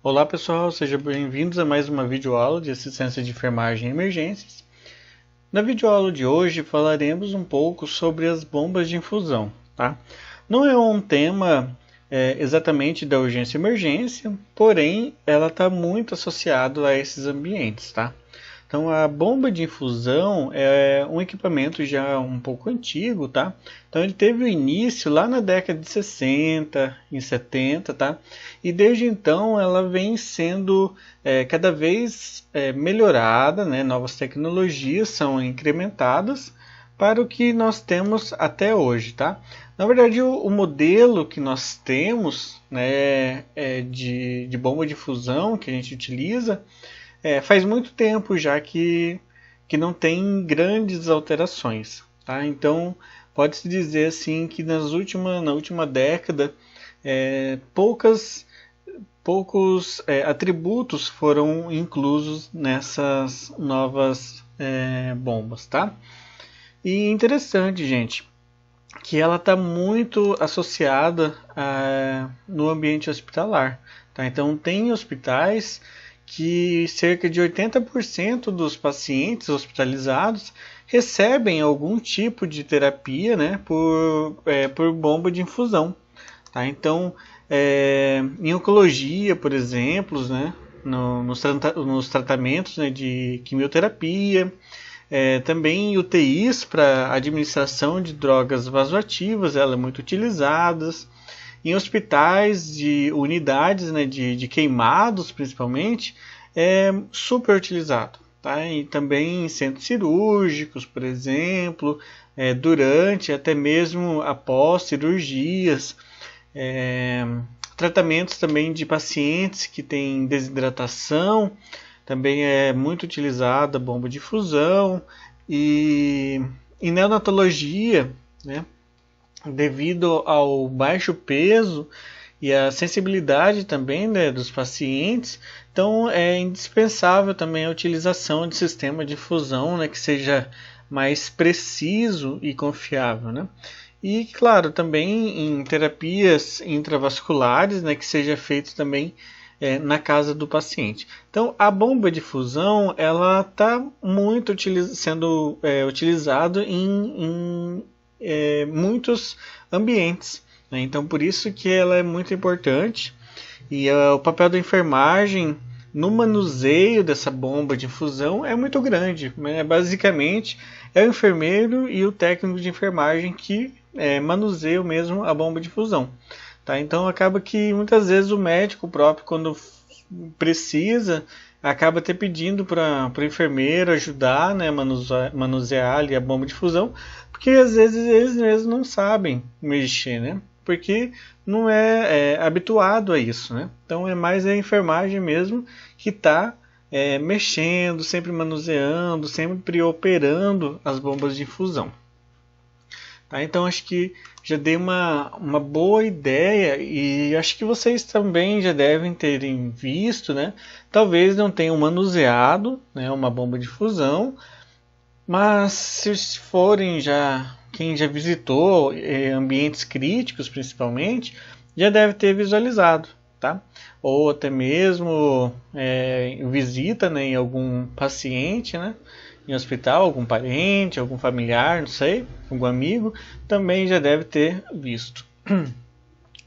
Olá pessoal, sejam bem-vindos a mais uma videoaula de assistência de enfermagem em emergências. Na videoaula de hoje falaremos um pouco sobre as bombas de infusão. Tá? Não é um tema exatamente da urgência e emergência, porém ela está muito associada a esses ambientes. Tá? Então a bomba de infusão é um equipamento já um pouco antigo, tá? Então ele teve o início lá na década de 60 e 70, tá? E desde então ela vem sendo cada vez melhorada, né? Novas tecnologias são incrementadas para o que nós temos até hoje, tá? Na verdade o modelo que nós temos, né, de bomba de infusão que a gente utiliza faz muito tempo já que não tem grandes alterações. Tá? Então, pode-se dizer assim que na última década, poucos atributos foram inclusos nessas novas bombas. Tá? E interessante, gente, que ela está muito associada no ambiente hospitalar. Tá? Então, tem hospitais que cerca de 80% dos pacientes hospitalizados recebem algum tipo de terapia, né, por bomba de infusão. Tá? Então, em oncologia, por exemplo, né, nos tratamentos, né, de quimioterapia, também UTIs para administração de drogas vasoativas, ela é muito utilizada. Em hospitais de unidades, né, de queimados, principalmente, é super utilizado. Tá? E também em centros cirúrgicos, por exemplo, durante, até mesmo após cirurgias, tratamentos também de pacientes que têm desidratação, também é muito utilizada a bomba de infusão. E em neonatologia, né, devido ao baixo peso e a sensibilidade também, né, dos pacientes, então é indispensável também a utilização de sistema de infusão, né, que seja mais preciso e confiável, né? E claro, também em terapias intravasculares, né, que seja feito também na casa do paciente. Então, a bomba de infusão ela está muito sendo utilizado em muitos ambientes. Né? Então, por isso que ela é muito importante. E o papel da enfermagem no manuseio dessa bomba de infusão é muito grande. Né? Basicamente, é o enfermeiro e o técnico de enfermagem que manuseiam mesmo a bomba de infusão. Tá? Então, acaba que muitas vezes o médico próprio, quando precisa, acaba até pedindo para o enfermeiro ajudar, né, manusear ali a bomba de infusão, porque às vezes eles mesmos não sabem mexer, né? Porque não é habituado a isso, né? Então é mais a enfermagem mesmo que está mexendo, sempre manuseando, sempre operando as bombas de infusão. Tá? Então acho que já dei uma boa ideia e acho que vocês também já devem terem visto, né? Talvez não tenham manuseado, né, uma bomba de infusão, mas se forem quem já visitou ambientes críticos principalmente, já deve ter visualizado, tá? Ou até mesmo visita, né, em algum paciente, né? Em hospital, algum parente, algum familiar, não sei, algum amigo, também já deve ter visto.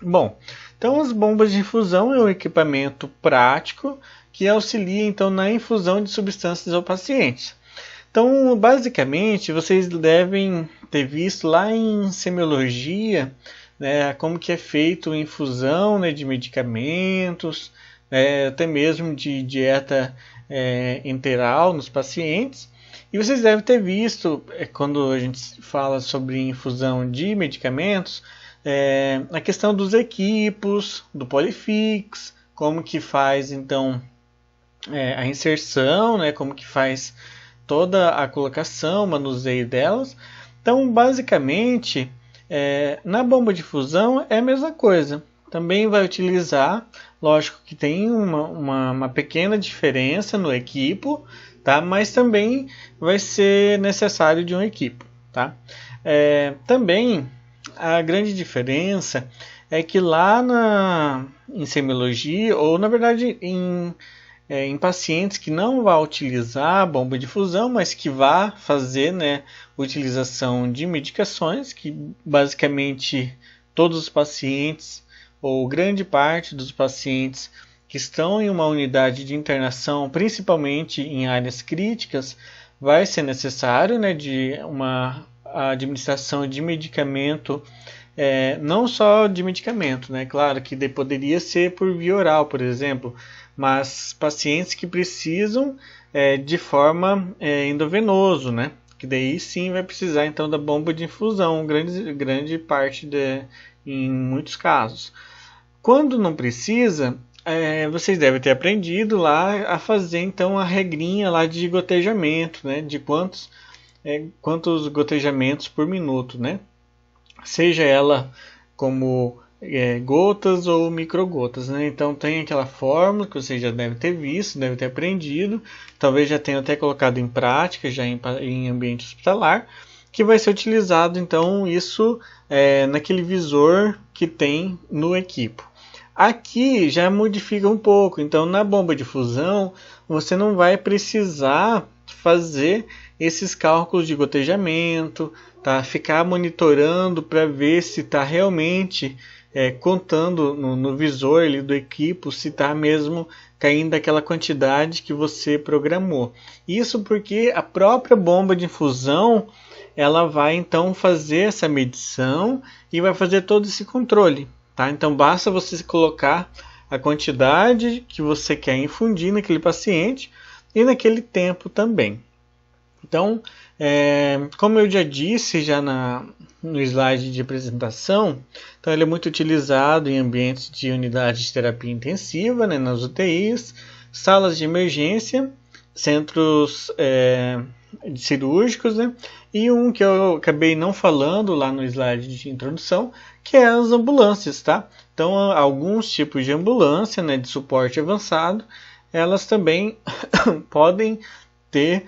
Bom, então as bombas de infusão é um equipamento prático que auxilia então na infusão de substâncias ao paciente. Então, basicamente, vocês devem ter visto lá em semiologia, né, como que é feito a infusão, né, de medicamentos, até mesmo de dieta enteral nos pacientes. E vocês devem ter visto, quando a gente fala sobre infusão de medicamentos, a questão dos equipos, do Polyfix, como que faz então a inserção, né, como que faz toda a colocação, manuseio delas. Então, basicamente, na bomba de infusão é a mesma coisa. Também vai utilizar, lógico que tem uma pequena diferença no equipo, tá? Mas também vai ser necessário de um equipo. Tá? Também a grande diferença é que lá em semiologia, ou na verdade em pacientes que não vão utilizar a bomba de infusão, mas que vá fazer, né, utilização de medicações, que basicamente todos os pacientes, ou grande parte dos pacientes que estão em uma unidade de internação, principalmente em áreas críticas, vai ser necessário, né, de uma administração de medicamento, não só de medicamento, né, claro que poderia ser por via oral, por exemplo, mas pacientes que precisam de forma endovenoso, né, que daí sim vai precisar então da bomba de infusão, grande parte em muitos casos. Quando não precisa, vocês devem ter aprendido lá a fazer então a regrinha lá de gotejamento, né, de quantos gotejamentos por minuto, né, seja ela como gotas ou microgotas, né? Então tem aquela fórmula que você já deve ter visto, deve ter aprendido, talvez já tenha até colocado em prática já em ambiente hospitalar, que vai ser utilizado então isso naquele visor que tem no equipo. Aqui já modifica um pouco, então na bomba de fusão você não vai precisar fazer esses cálculos de gotejamento, tá? Ficar monitorando para ver se está realmente contando no visor ali do equipo, se está mesmo caindo aquela quantidade que você programou. Isso porque a própria bomba de infusão ela vai então fazer essa medição e vai fazer todo esse controle. Tá? Então basta você colocar a quantidade que você quer infundir naquele paciente e naquele tempo também. Então, como eu já disse já no slide de apresentação, então ele é muito utilizado em ambientes de unidade de terapia intensiva, né, nas UTIs, salas de emergência, centros cirúrgicos, né, e um que eu acabei não falando lá no slide de introdução, que é as ambulâncias, tá? Então, alguns tipos de ambulância, né, de suporte avançado, elas também podem ter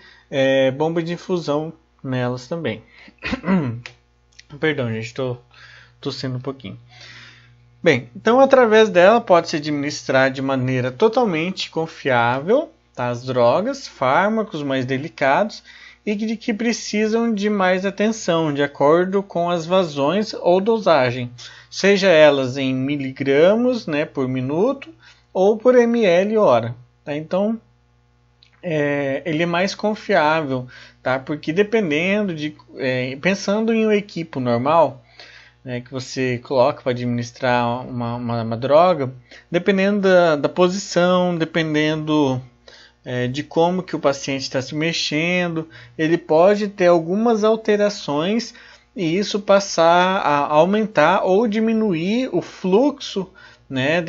bomba de infusão nelas também. Perdão, gente, estou tossindo um pouquinho. Bem, então através dela pode-se administrar de maneira totalmente confiável, tá, as drogas, fármacos mais delicados e que precisam de mais atenção, de acordo com as vazões ou dosagem, seja elas em miligramas, né, por minuto ou por ml hora. Tá? Então, ele é mais confiável, tá? Porque dependendo pensando em um equipo normal, né, que você coloca para administrar uma droga, dependendo da posição, dependendo de como que o paciente está se mexendo, ele pode ter algumas alterações e isso passar a aumentar ou diminuir o fluxo, né,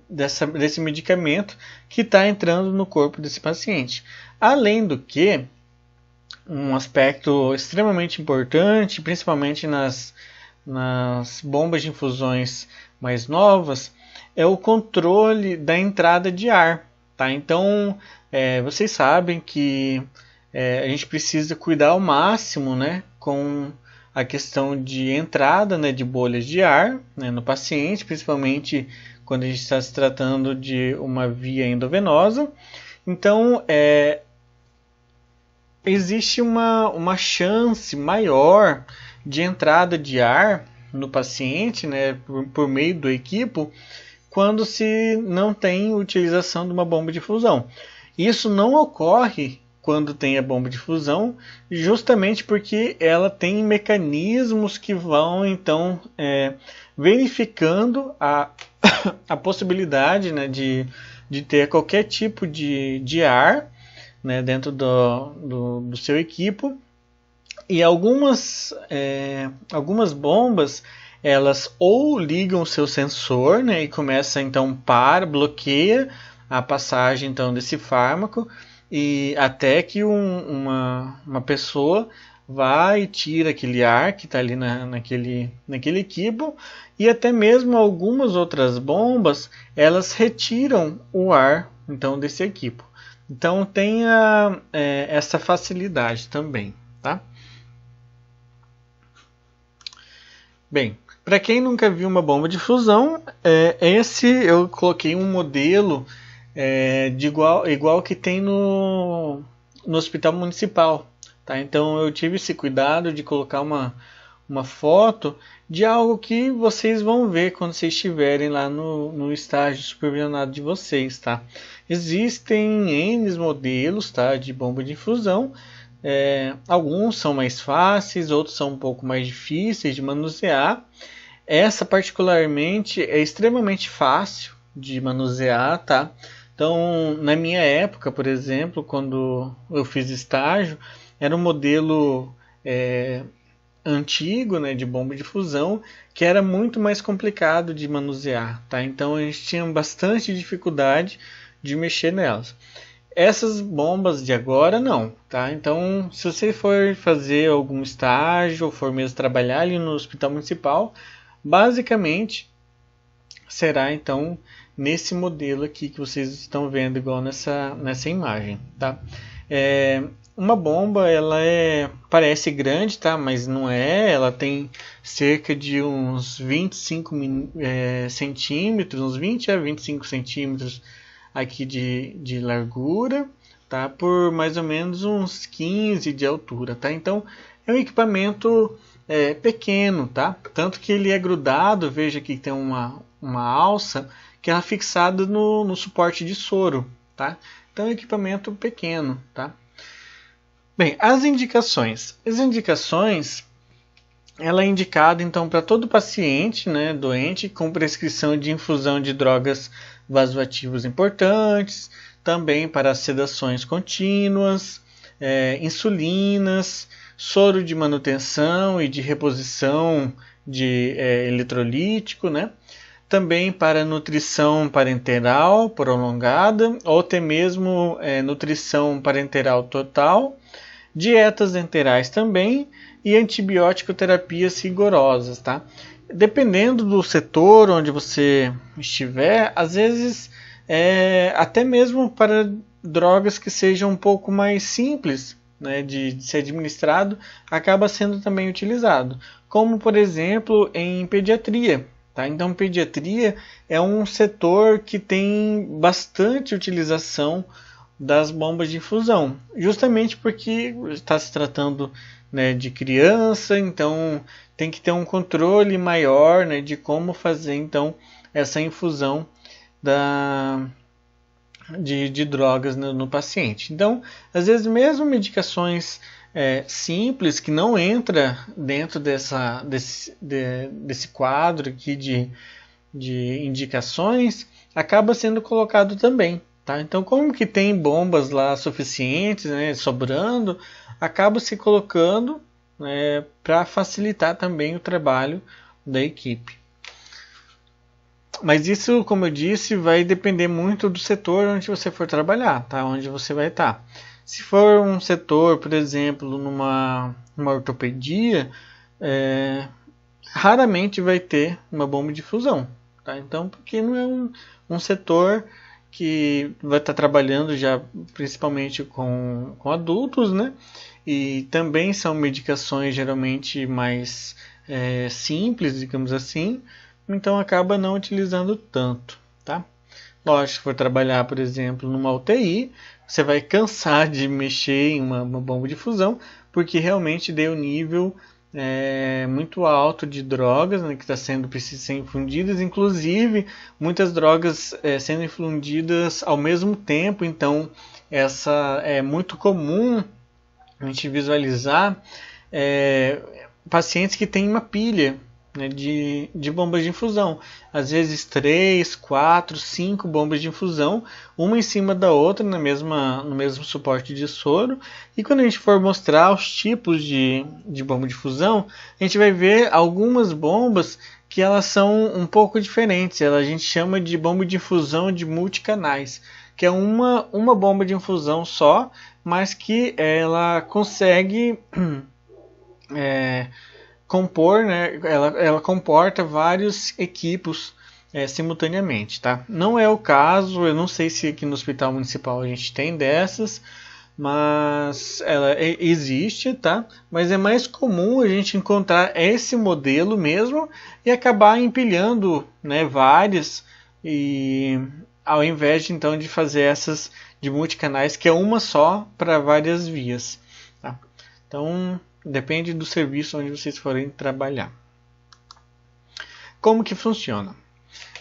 desse medicamento que está entrando no corpo desse paciente. Além do que, um aspecto extremamente importante, principalmente nas bombas de infusões mais novas, é o controle da entrada de ar. Tá? Então, vocês sabem que a gente precisa cuidar ao máximo, né, com a questão de entrada, né, de bolhas de ar, né, no paciente, principalmente quando a gente está se tratando de uma via endovenosa. Então, existe uma chance maior de entrada de ar no paciente, né, por meio do equipo, quando se não tem utilização de uma bomba de fusão. Isso não ocorre quando tem a bomba de fusão, justamente porque ela tem mecanismos que vão então verificando a possibilidade, né, de ter qualquer tipo de ar, né, dentro do seu equipo. E algumas bombas elas ou ligam o seu sensor, né, e começa então bloqueia a passagem então desse fármaco e até que uma pessoa vai e tira aquele ar que está ali naquele equipo, e até mesmo algumas outras bombas elas retiram o ar então desse equipo. Então tenha essa facilidade também, tá? Bem, Para quem nunca viu uma bomba de fusão, esse eu coloquei um modelo de igual que tem no hospital municipal. Tá? Então eu tive esse cuidado de colocar uma foto de algo que vocês vão ver quando vocês estiverem lá no estágio supervisionado de vocês. Tá? Existem N modelos, tá, de bomba de infusão. Alguns são mais fáceis, outros são um pouco mais difíceis de manusear. Essa particularmente é extremamente fácil de manusear, tá? Então, na minha época, por exemplo, quando eu fiz estágio, era um modelo antigo, né, de bomba de fusão, que era muito mais complicado de manusear, tá? Então, a gente tinha bastante dificuldade de mexer nelas. Essas bombas de agora não, tá? Então, se você for fazer algum estágio ou for mesmo trabalhar ali no hospital municipal, basicamente será então nesse modelo aqui que vocês estão vendo igual nessa imagem, tá? Uma bomba, ela parece grande, tá? Mas não é. Ela tem cerca de uns 25 centímetros, uns 20 a 25 centímetros aqui de largura, tá? Por mais ou menos uns 15 de altura, tá? Então é um equipamento pequeno, tá? Tanto que ele é grudado, veja aqui que tem uma alça que é fixada no suporte de soro, tá? Então é um equipamento pequeno, tá? Bem, as indicações. As indicações, ela é indicada então para todo paciente, né, doente com prescrição de infusão de drogas vasoativos importantes, também para sedações contínuas, insulinas, soro de manutenção e de reposição de eletrolítico, né? Também para nutrição parenteral prolongada, ou até mesmo nutrição parenteral total, dietas enterais também e antibiótico terapias rigorosas, tá? Dependendo do setor onde você estiver, às vezes até mesmo para drogas que sejam um pouco mais simples, né, de ser administrado, acaba sendo também utilizado, como por exemplo em pediatria. Tá? Então pediatria é um setor que tem bastante utilização das bombas de infusão, justamente porque está se tratando, né, de criança, então tem que ter um controle maior, né, de como fazer então essa infusão de drogas no paciente. Então, às vezes mesmo medicações simples que não entra dentro desse quadro aqui de indicações, acaba sendo colocado também. Tá? Então, como que tem bombas lá suficientes, né, sobrando, acaba se colocando para facilitar também o trabalho da equipe. Mas isso, como eu disse, vai depender muito do setor onde você for trabalhar, tá? Onde você vai estar. Se for um setor, por exemplo, numa ortopedia, raramente vai ter uma bomba de fusão. Tá? Então, porque não é um setor que vai estar trabalhando já principalmente com adultos, né? E também são medicações geralmente mais simples, digamos assim, então acaba não utilizando tanto, tá? Lógico, se for trabalhar, por exemplo, numa UTI, você vai cansar de mexer em uma bomba de fusão, porque realmente deu um nível muito alto de drogas, né, que precisa ser infundidas, inclusive muitas drogas sendo infundidas ao mesmo tempo. Então essa é muito comum a gente visualizar pacientes que têm uma pilha, né, de bombas de infusão, às vezes 3, 4, 5 bombas de infusão, uma em cima da outra no mesmo suporte de soro. E quando a gente for mostrar os tipos de bomba de infusão, a gente vai ver algumas bombas que elas são um pouco diferentes. A gente chama de bomba de infusão de multicanais, que é uma bomba de infusão só, mas que ela consegue compor, né? Ela comporta vários equipos simultaneamente, tá? Não é o caso, eu não sei se aqui no Hospital Municipal a gente tem dessas, mas ela existe, tá? Mas é mais comum a gente encontrar esse modelo mesmo e acabar empilhando, né, várias, e ao invés de, então de fazer essas de multicanais, que é uma só para várias vias, tá? Então depende do serviço onde vocês forem trabalhar. Como que funciona?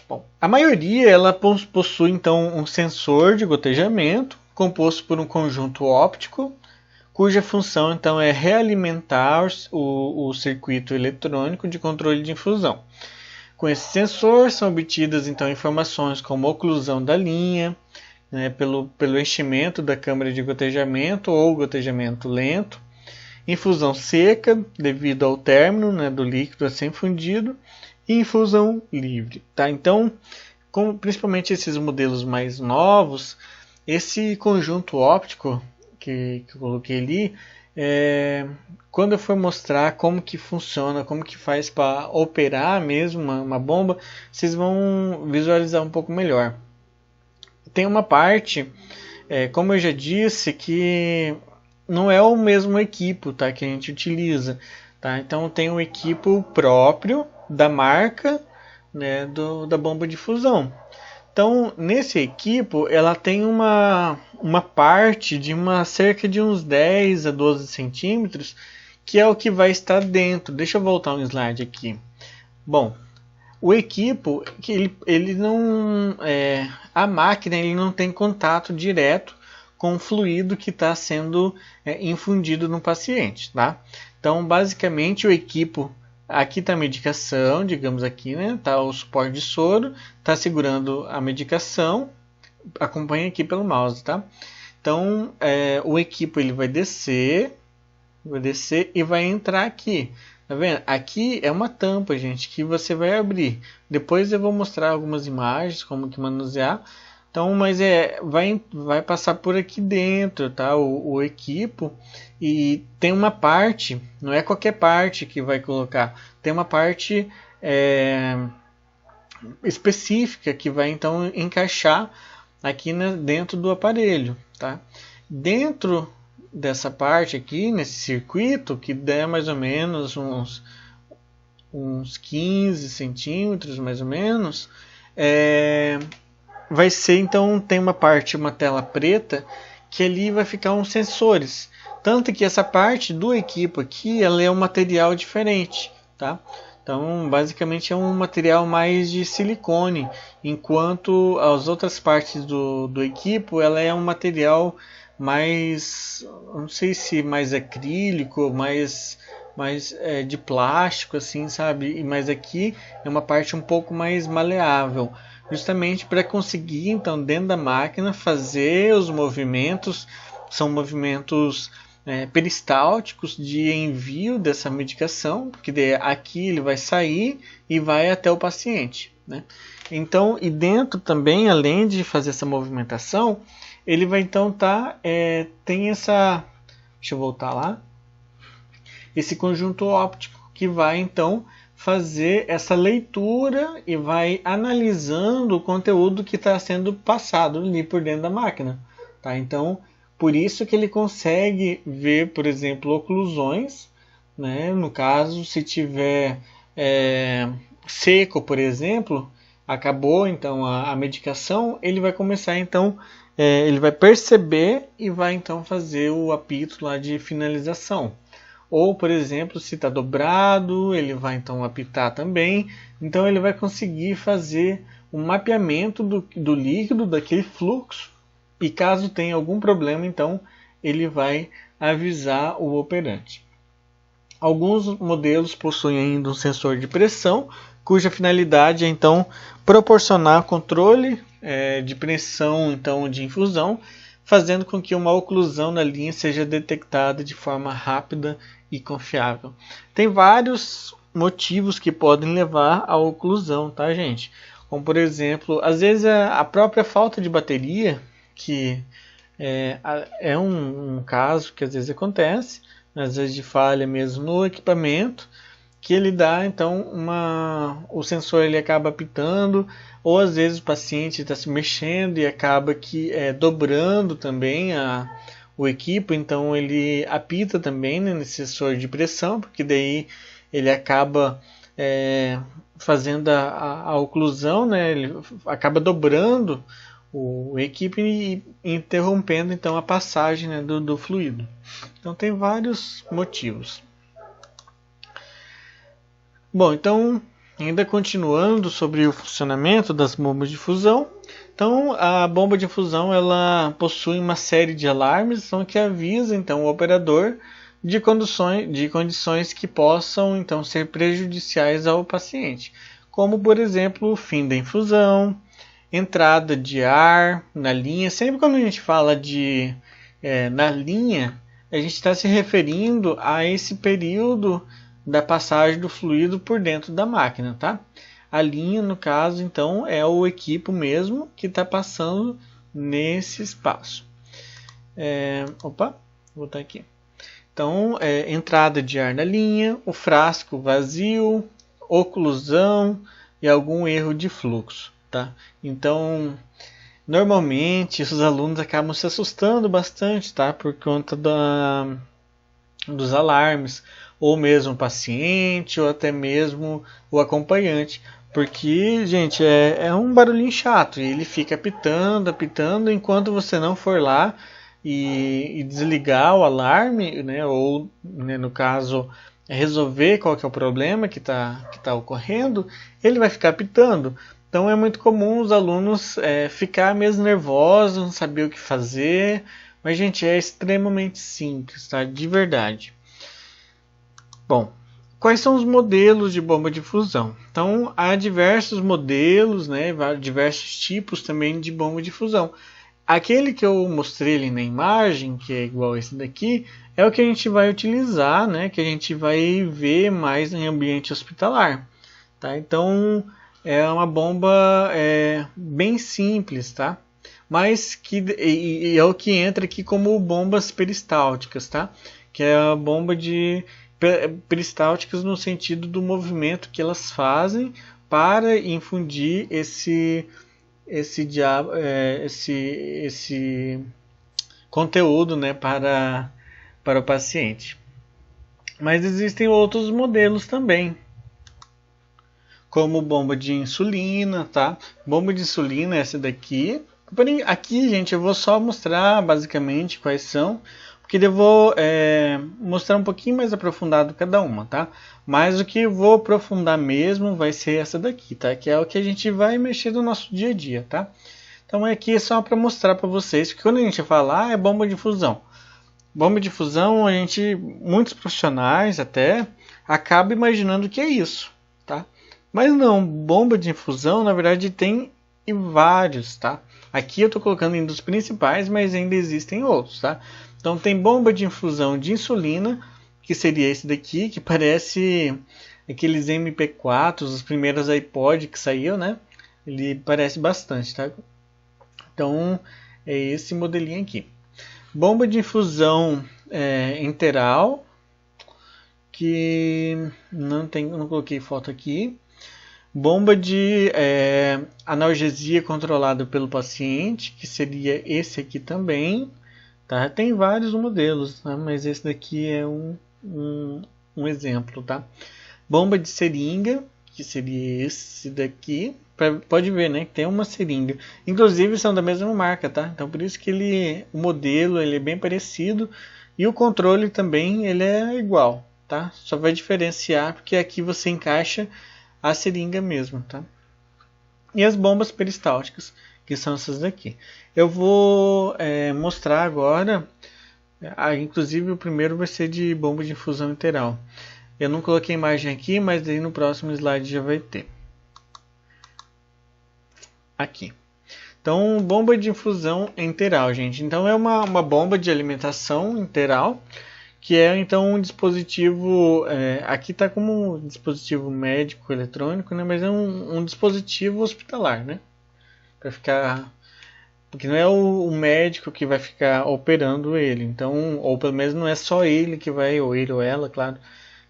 Bom, a maioria ela possui então um sensor de gotejamento composto por um conjunto óptico, cuja função então é realimentar o circuito eletrônico de controle de infusão. Com esse sensor são obtidas então informações como oclusão da linha, né, pelo enchimento da câmara de gotejamento ou gotejamento lento, infusão seca devido ao término, né, do líquido a ser infundido, e infusão livre. Tá? Então, principalmente esses modelos mais novos, esse conjunto óptico que eu coloquei ali, quando eu for mostrar como que funciona, como que faz para operar mesmo uma bomba, vocês vão visualizar um pouco melhor. Tem uma parte, como eu já disse, que não é o mesmo equipo, tá, que a gente utiliza. Tá? Então tem um equipo próprio da marca, né, da bomba de fusão. Então, nesse equipo, ela tem uma parte de cerca de uns 10 a 12 centímetros, que é o que vai estar dentro. Deixa eu voltar um slide aqui. Bom, o equipo, ele não, a máquina ele não tem contato direto com o fluido que está sendo infundido no paciente. Tá? Então, basicamente, o equipo... Aqui está a medicação, digamos aqui, né? Tá o suporte de soro, está segurando a medicação, acompanha aqui pelo mouse, tá? Então, o equipo ele vai descer e vai entrar aqui. Tá vendo? Aqui é uma tampa, gente, que você vai abrir. Depois eu vou mostrar algumas imagens, como que manusear. Então, mas vai passar por aqui dentro, tá? O equipo, e tem uma parte, não é qualquer parte que vai colocar, tem uma parte específica que vai então encaixar aqui dentro do aparelho, tá? Dentro dessa parte aqui, nesse circuito, que dá mais ou menos uns 15 centímetros, mais ou menos, vai ser então, tem uma tela preta, que ali vai ficar uns sensores. Tanto que essa parte do equipo aqui, ela é um material diferente, tá? Então, basicamente é um material mais de silicone, enquanto as outras partes do equipo, ela é um material mais, não sei se mais acrílico, mais de plástico, assim, sabe? Mas aqui é uma parte um pouco mais maleável, justamente para conseguir, então, dentro da máquina, fazer os movimentos, são movimentos peristálticos de envio dessa medicação, porque aqui ele vai sair e vai até o paciente, né? Então, e dentro também, além de fazer essa movimentação, ele vai então tem essa, deixa eu voltar lá, esse conjunto óptico que vai então fazer essa leitura e vai analisando o conteúdo que está sendo passado ali por dentro da máquina, tá? Então, por isso que ele consegue ver, por exemplo, oclusões, né? No caso, se tiver seco, por exemplo, acabou então a medicação, ele vai começar então, ele vai perceber e vai então fazer o apito lá de finalização. Ou, por exemplo, se está dobrado, ele vai então apitar também. Então ele vai conseguir fazer um mapeamento do líquido, daquele fluxo. E caso tenha algum problema, então ele vai avisar o operante. Alguns modelos possuem ainda um sensor de pressão, cuja finalidade é então proporcionar controle de pressão então, de infusão, fazendo com que uma oclusão na linha seja detectada de forma rápida e confiável. Tem vários motivos que podem levar à oclusão, tá, gente? Como, por exemplo, às vezes a própria falta de bateria, que é um caso que às vezes acontece, às vezes de falha mesmo no equipamento, que ele dá, então, o sensor ele acaba apitando, ou às vezes o paciente está se mexendo e acaba dobrando também o equipo, então ele apita também, né, nesse sensor de pressão, porque daí ele acaba fazendo a oclusão, né, ele acaba dobrando o equipe e interrompendo então a passagem, né, do fluido. Então tem vários motivos. Bom, então ainda continuando sobre o funcionamento das bombas de fusão. Então a bomba de fusão ela possui uma série de alarmes então, que avisa então o operador de condições que possam então ser prejudiciais ao paciente, como por exemplo o fim da infusão, entrada de ar na linha. Sempre quando a gente fala de na linha, a gente está se referindo a esse período da passagem do fluido por dentro da máquina, tá? A linha, no caso, então, é o equipo mesmo que está passando nesse espaço. Vou botar aqui. Então, entrada de ar na linha, o frasco vazio, oclusão e algum erro de fluxo, tá? Então, normalmente os alunos acabam se assustando bastante, tá? Por conta dos alarmes, ou mesmo o paciente, ou até mesmo o acompanhante. Porque, gente, é um barulhinho chato e ele fica apitando, enquanto você não for lá e desligar o alarme, né, ou, né, no caso, resolver qual que é o problema que tá ocorrendo, ele vai ficar apitando. Então é muito comum os alunos ficar mesmo nervosos, não saber o que fazer, mas, gente, é extremamente simples, tá? De verdade. Bom, quais são os modelos de bomba de fusão? Então, há diversos modelos, né, diversos tipos também de bomba de fusão. Aquele que eu mostrei ali na imagem, que é igual esse daqui, é o que a gente vai utilizar, né, que a gente vai ver mais em ambiente hospitalar. Tá? Então, é uma bomba bem simples, tá? Mas que é o que entra aqui como bombas peristálticas, tá? Que é a bomba de peristálticas no sentido do movimento que elas fazem para infundir esse conteúdo, né, para o paciente. Mas existem outros modelos também, como bomba de insulina, tá? Bomba de insulina é essa daqui. Porém, aqui, gente, eu vou só mostrar basicamente quais são, porque eu vou mostrar um pouquinho mais aprofundado cada uma, tá? Mas o que eu vou aprofundar mesmo vai ser essa daqui, tá? Que é o que a gente vai mexer no nosso dia a dia, tá? Então aqui é só para mostrar para vocês que quando a gente fala é bomba de fusão. Bomba de fusão, muitos profissionais até acabam imaginando que é isso, tá? Mas não, bomba de infusão na verdade tem vários, tá? Aqui eu estou colocando em dos principais, mas ainda existem outros, tá? Então tem bomba de infusão de insulina, que seria esse daqui, que parece aqueles MP4, os primeiros iPod que saiu, né? Ele parece bastante, tá? Então é esse modelinho aqui. Bomba de infusão enteral, que não coloquei foto aqui. Bomba de analgesia controlada pelo paciente, que seria esse aqui também. Tá? Tem vários modelos, tá? Mas esse daqui é um exemplo. Tá? Bomba de seringa, que seria esse daqui. Pode ver, né, que tem uma seringa. Inclusive são da mesma marca, tá? Então por isso que o modelo ele é bem parecido e o controle também ele é igual, tá? Só vai diferenciar porque aqui você encaixa a seringa mesmo, tá? E as bombas peristálticas, que são essas daqui. Eu vou mostrar agora, inclusive o primeiro vai ser de bomba de infusão enteral. Eu não coloquei imagem aqui, mas aí no próximo slide já vai ter. Aqui. Então, bomba de infusão enteral, gente. Então, é uma bomba de alimentação enteral, que é então um dispositivo, aqui está como um dispositivo médico eletrônico, né, mas é um dispositivo hospitalar, né, para ficar, porque não é o médico que vai ficar operando ele, então, ou pelo menos não é só ele que vai, ou ele ou ela, claro,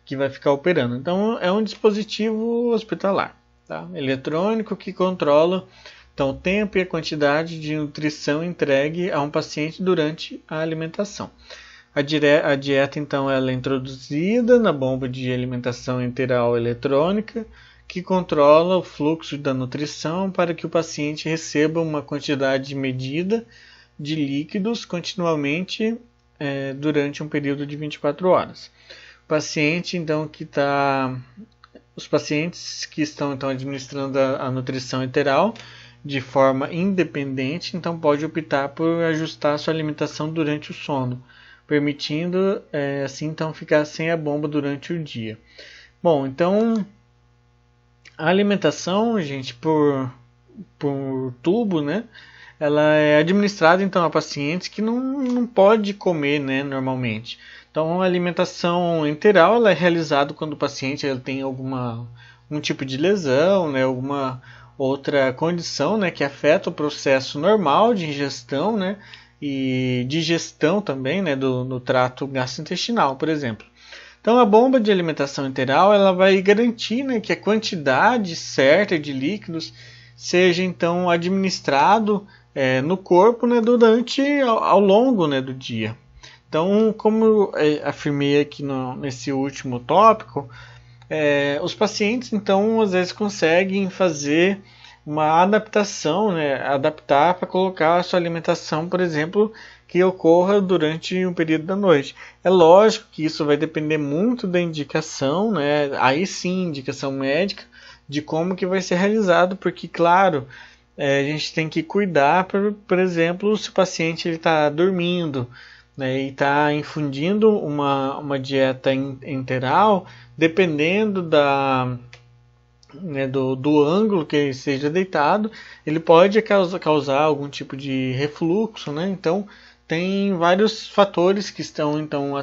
que vai ficar operando. Então, é um dispositivo hospitalar, tá, eletrônico que controla Então, o tempo e a quantidade de nutrição entregue a um paciente durante a alimentação. A dieta, então, ela é introduzida na bomba de alimentação enteral eletrônica, que controla o fluxo da nutrição para que o paciente receba uma quantidade medida de líquidos continuamente durante um período de 24 horas. Os pacientes que estão então administrando a nutrição enteral de forma independente, então pode optar por ajustar sua alimentação durante o sono, permitindo assim então ficar sem a bomba durante o dia. Bom, então a alimentação, gente, por tubo, né? Ela é administrada então a pacientes que não pode comer, né, normalmente. Então a alimentação enteral ela é realizada quando o paciente ele tem um tipo de lesão, né, alguma outra condição, né, que afeta o processo normal de ingestão, né, e digestão também, né, no trato gastrointestinal, por exemplo. Então a bomba de alimentação enteral ela vai garantir, né, que a quantidade certa de líquidos seja então administrado no corpo, né, ao longo, né, do dia. Então, como eu afirmei aqui nesse último tópico, os pacientes então às vezes conseguem fazer uma adaptação, né, adaptar para colocar a sua alimentação, por exemplo, que ocorra durante um período da noite. É lógico que isso vai depender muito da indicação, né? Aí sim, indicação médica, de como que vai ser realizado, porque, claro, a gente tem que cuidar, por exemplo, se o paciente está dormindo, né, e está infundindo uma dieta enteral, dependendo do ângulo que ele seja deitado, ele pode causar algum tipo de refluxo, né? Então, tem vários fatores que estão então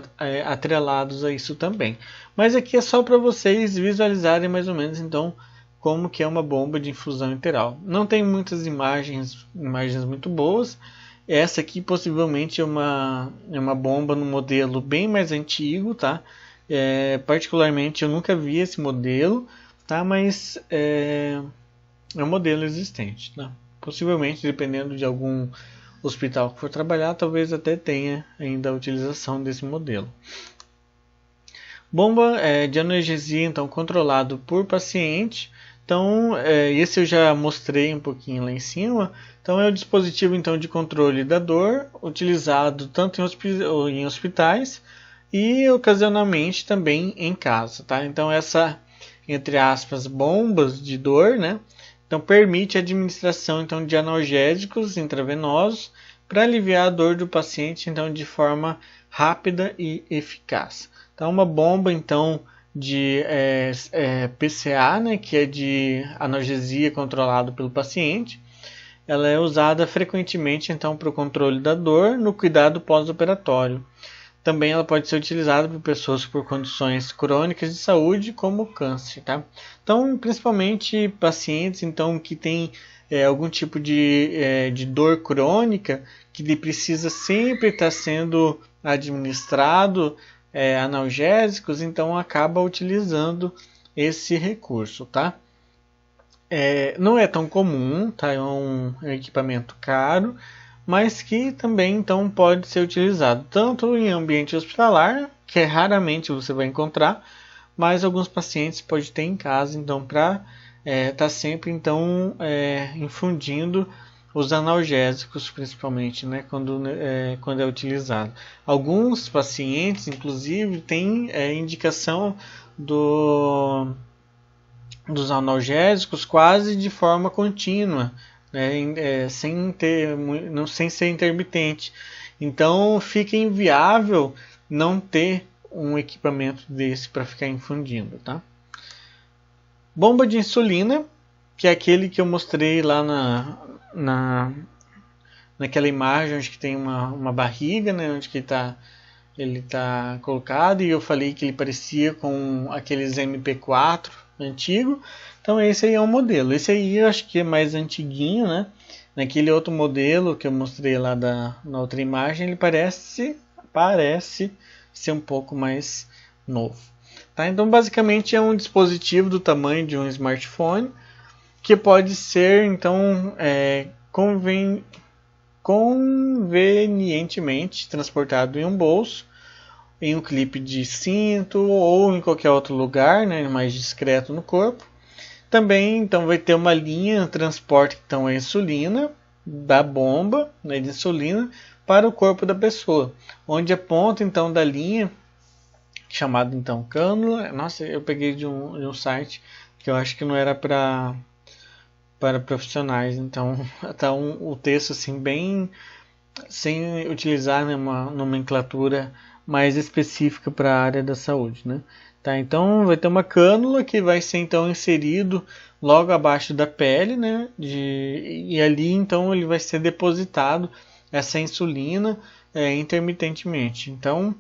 atrelados a isso também. Mas aqui é só para vocês visualizarem mais ou menos então como que é uma bomba de infusão enteral. Não tem muitas imagens muito boas. Essa aqui possivelmente é uma bomba no modelo bem mais antigo, tá? Particularmente eu nunca vi esse modelo, tá? Mas é um modelo existente, tá? Possivelmente, dependendo de algum hospital que for trabalhar, talvez até tenha ainda a utilização desse modelo. Bomba de analgesia, então, controlado por paciente. Então, esse eu já mostrei um pouquinho lá em cima. Então, é o dispositivo então, de controle da dor, utilizado tanto em hospitais e ocasionalmente também em casa. Tá? Então, essa, entre aspas, bombas de dor, né? Então, permite a administração então, de analgésicos intravenosos para aliviar a dor do paciente então, de forma rápida e eficaz. Então, uma bomba então, de PCA, né, que é de analgesia controlado pelo paciente, ela é usada frequentemente então, para o controle da dor no cuidado pós-operatório. Também ela pode ser utilizada por pessoas por condições crônicas de saúde, como câncer. Tá? Então, principalmente pacientes então, que têm algum tipo de dor crônica, que precisa sempre estar sendo administrado analgésicos, então acaba utilizando esse recurso. Tá? Não é tão comum, tá? É um equipamento caro, mas que também então pode ser utilizado tanto em ambiente hospitalar, que raramente você vai encontrar, mas alguns pacientes pode ter em casa, então para estar sempre então infundindo os analgésicos, principalmente, né, quando é utilizado. Alguns pacientes, inclusive, têm indicação dos analgésicos quase de forma contínua, né, sem ser intermitente. Então fica inviável não ter um equipamento desse para ficar infundindo. Tá? Bomba de insulina, que é aquele que eu mostrei lá naquela imagem onde que tem uma barriga, né, onde que ele está colocado, e eu falei que ele parecia com aqueles MP4 antigo. Então esse aí é um modelo. Esse aí eu acho que é mais antiguinho, né? Naquele outro modelo que eu mostrei lá na outra imagem, ele parece ser um pouco mais novo. Tá? Então basicamente é um dispositivo do tamanho de um smartphone, que pode ser então convenientemente transportado em um bolso, em um clipe de cinto ou em qualquer outro lugar, né, mais discreto no corpo. Também então vai ter uma linha de transporte, então a insulina da bomba, né, de insulina para o corpo da pessoa, onde a ponta então da linha, chamada então cânula, nossa, eu peguei de um site que eu acho que não era para profissionais, então tá o texto assim bem sem utilizar, né, uma nomenclatura mais específica para a área da saúde, né? Tá, então vai ter uma cânula que vai ser então inserido logo abaixo da pele, né? E ali então ele vai ser depositado essa insulina intermitentemente. Então,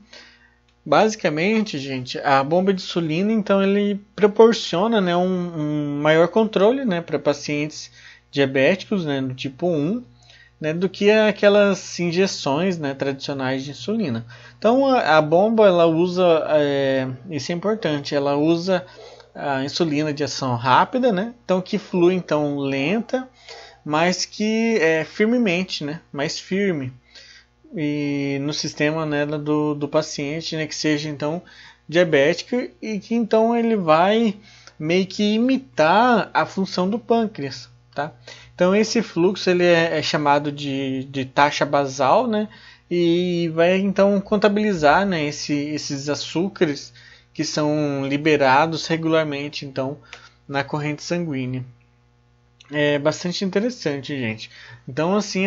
basicamente, gente, a bomba de insulina então ele proporciona, né, um maior controle, né, para pacientes diabéticos, né, do tipo 1, né, do que aquelas injeções, né, tradicionais de insulina. Então a bomba ela usa, isso é importante, ela usa a insulina de ação rápida, né, então que flui então lenta, mas que firmemente, né, mais firme e no sistema, né, do paciente, né, que seja então diabético e que então ele vai meio que imitar a função do pâncreas, tá? Então esse fluxo ele é chamado de taxa basal, né? E vai então contabilizar, né, esses açúcares que são liberados regularmente então na corrente sanguínea. É bastante interessante, gente. Então assim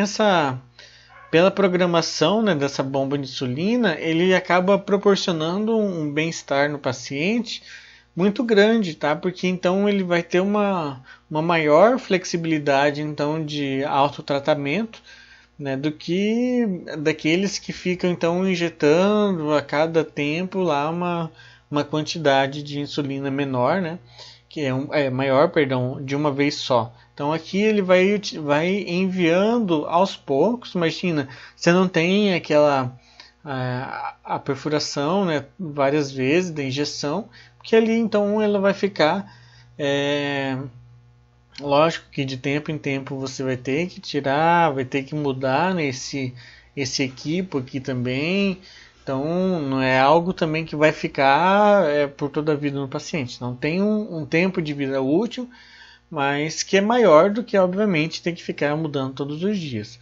pela programação, né, dessa bomba de insulina, ele acaba proporcionando um bem-estar no paciente muito grande, tá? Porque então ele vai ter uma maior flexibilidade então de autotratamento, né, do que daqueles que ficam então injetando a cada tempo lá uma quantidade de insulina menor, né, que maior, perdão, de uma vez só. Então aqui ele vai enviando aos poucos. Imagina, você não tem aquela a perfuração, né, várias vezes da injeção, porque ali então ela vai ficar, lógico que de tempo em tempo você vai ter que tirar, vai ter que mudar, né, esse equipo aqui também. Então não é algo também que vai ficar por toda a vida no paciente. Não tem um tempo de vida útil, mas que é maior do que obviamente tem que ficar mudando todos os dias.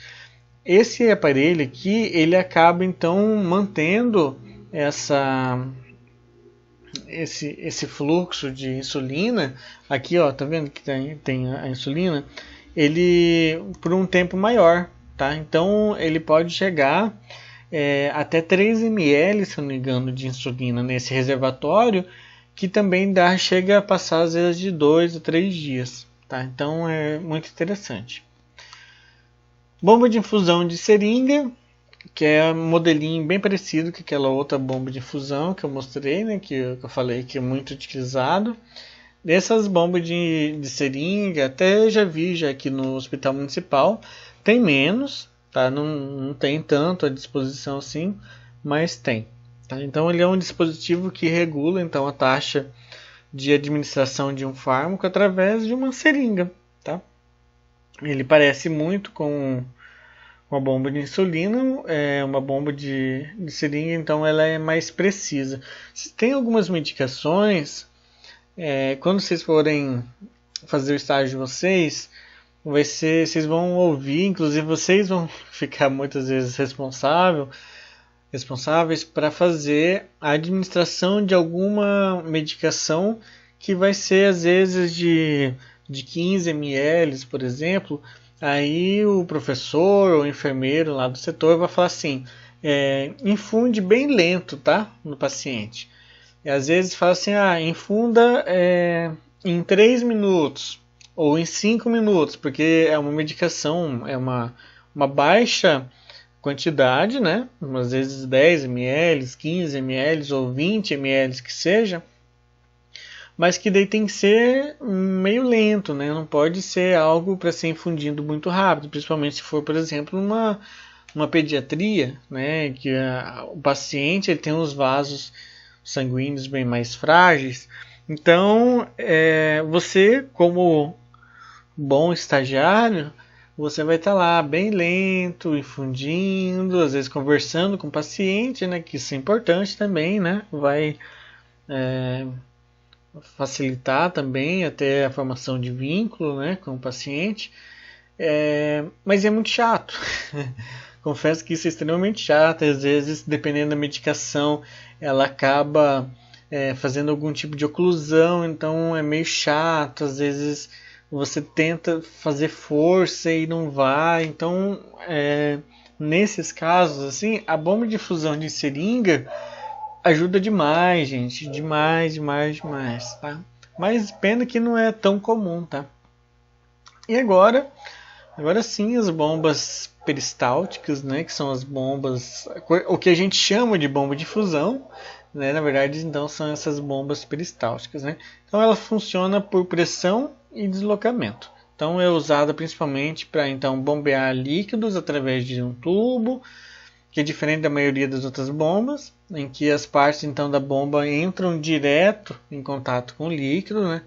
Esse aparelho aqui, ele acaba então mantendo esse fluxo de insulina. Aqui, ó, tá vendo que tem a insulina? Ele por um tempo maior, tá? Então ele pode chegar até 3 ml, se não me engano, de insulina nesse reservatório, que também chega a passar às vezes de 2 a 3 dias, tá? Então é muito interessante. Bomba de infusão de seringa, que é um modelinho bem parecido com aquela outra bomba de infusão que eu mostrei, né, que eu falei que é muito utilizado. Dessas bombas de seringa, até já vi já aqui no Hospital Municipal, tem menos, tá? Não tem tanto à disposição assim, mas tem. Tá? Então ele é um dispositivo que regula então a taxa de administração de um fármaco através de uma seringa, tá? Ele parece muito com uma bomba de insulina, uma bomba de seringa, então ela é mais precisa. Tem algumas medicações, quando vocês forem fazer o estágio de vocês, vocês vão ouvir, inclusive vocês vão ficar muitas vezes responsáveis para fazer a administração de alguma medicação que vai ser às vezes de 15 ml, por exemplo. Aí o professor ou o enfermeiro lá do setor vai falar assim, infunde bem lento, tá? No paciente. E às vezes fala assim, infunda em 3 minutos ou em 5 minutos, porque é uma medicação, é uma baixa quantidade, né? Às vezes 10 ml, 15 ml ou 20 ml que seja, mas que daí tem que ser meio lento, né? Não pode ser algo para ser infundido muito rápido, principalmente se for, por exemplo, uma pediatria, né? Que o paciente ele tem os vasos sanguíneos bem mais frágeis. Então, você como bom estagiário, você vai estar lá bem lento, infundindo, às vezes conversando com o paciente, né, que isso é importante também, né, vai facilitar também até a formação de vínculo, né, com o paciente, mas é muito chato. Confesso que isso é extremamente chato, às vezes, dependendo da medicação, ela acaba fazendo algum tipo de oclusão, então é meio chato, às vezes você tenta fazer força e não vai, então nesses casos, assim, a bomba de infusão de seringa ajuda demais, gente, demais, tá? Mas pena que não é tão comum, tá? E agora sim, as bombas peristálticas, né, que são as bombas, o que a gente chama de bomba de fusão, né, na verdade, então são essas bombas peristálticas, né? Então ela funciona por pressão e deslocamento. Então é usada principalmente para então bombear líquidos através de um tubo, que é diferente da maioria das outras bombas, em que as partes então da bomba entram direto em contato com o líquido, né?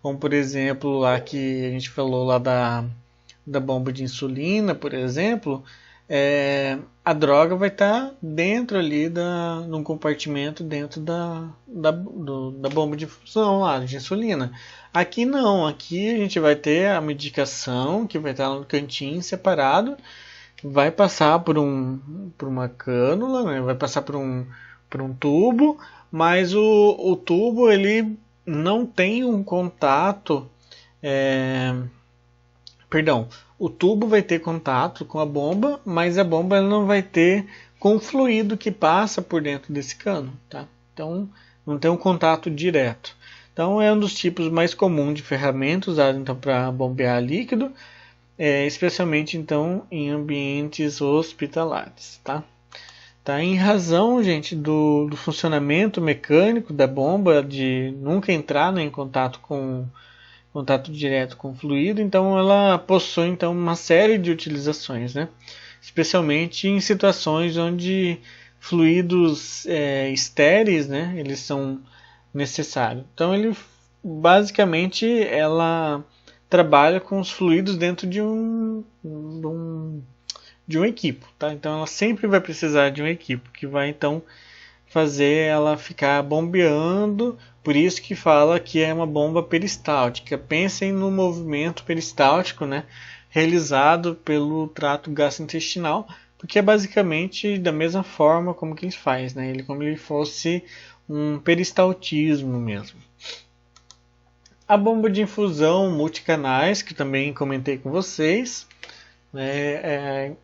Como por exemplo lá que a gente falou lá da bomba de insulina, por exemplo, a droga vai estar dentro ali num compartimento dentro da bomba de infusão lá, de insulina. Aqui não, aqui a gente vai ter a medicação que vai estar no cantinho separado, vai passar por uma cânula, né? Vai passar por um tubo, mas o tubo ele não tem um contato. Perdão, o tubo vai ter contato com a bomba, mas a bomba ela não vai ter com o fluido que passa por dentro desse cano, tá? Então não tem um contato direto. Então é um dos tipos mais comuns de ferramenta usado então para bombear líquido, especialmente então em ambientes hospitalares, tá? Tá? Em razão, gente, do funcionamento mecânico da bomba, de nunca entrar, né, em contato direto com o fluido, então ela possui então uma série de utilizações, né? Especialmente em situações onde fluidos estéreis, né, eles são necessários. Então ele basicamente ela trabalha com os fluidos dentro de um equipo, tá? Então ela sempre vai precisar de um equipo que vai então fazer ela ficar bombeando, por isso que fala que é uma bomba peristáltica. Pensem no movimento peristáltico, né, realizado pelo trato gastrointestinal, porque é basicamente da mesma forma como que ele faz, né? Ele como ele fosse um peristaltismo mesmo. A bomba de infusão multicanais, que também comentei com vocês,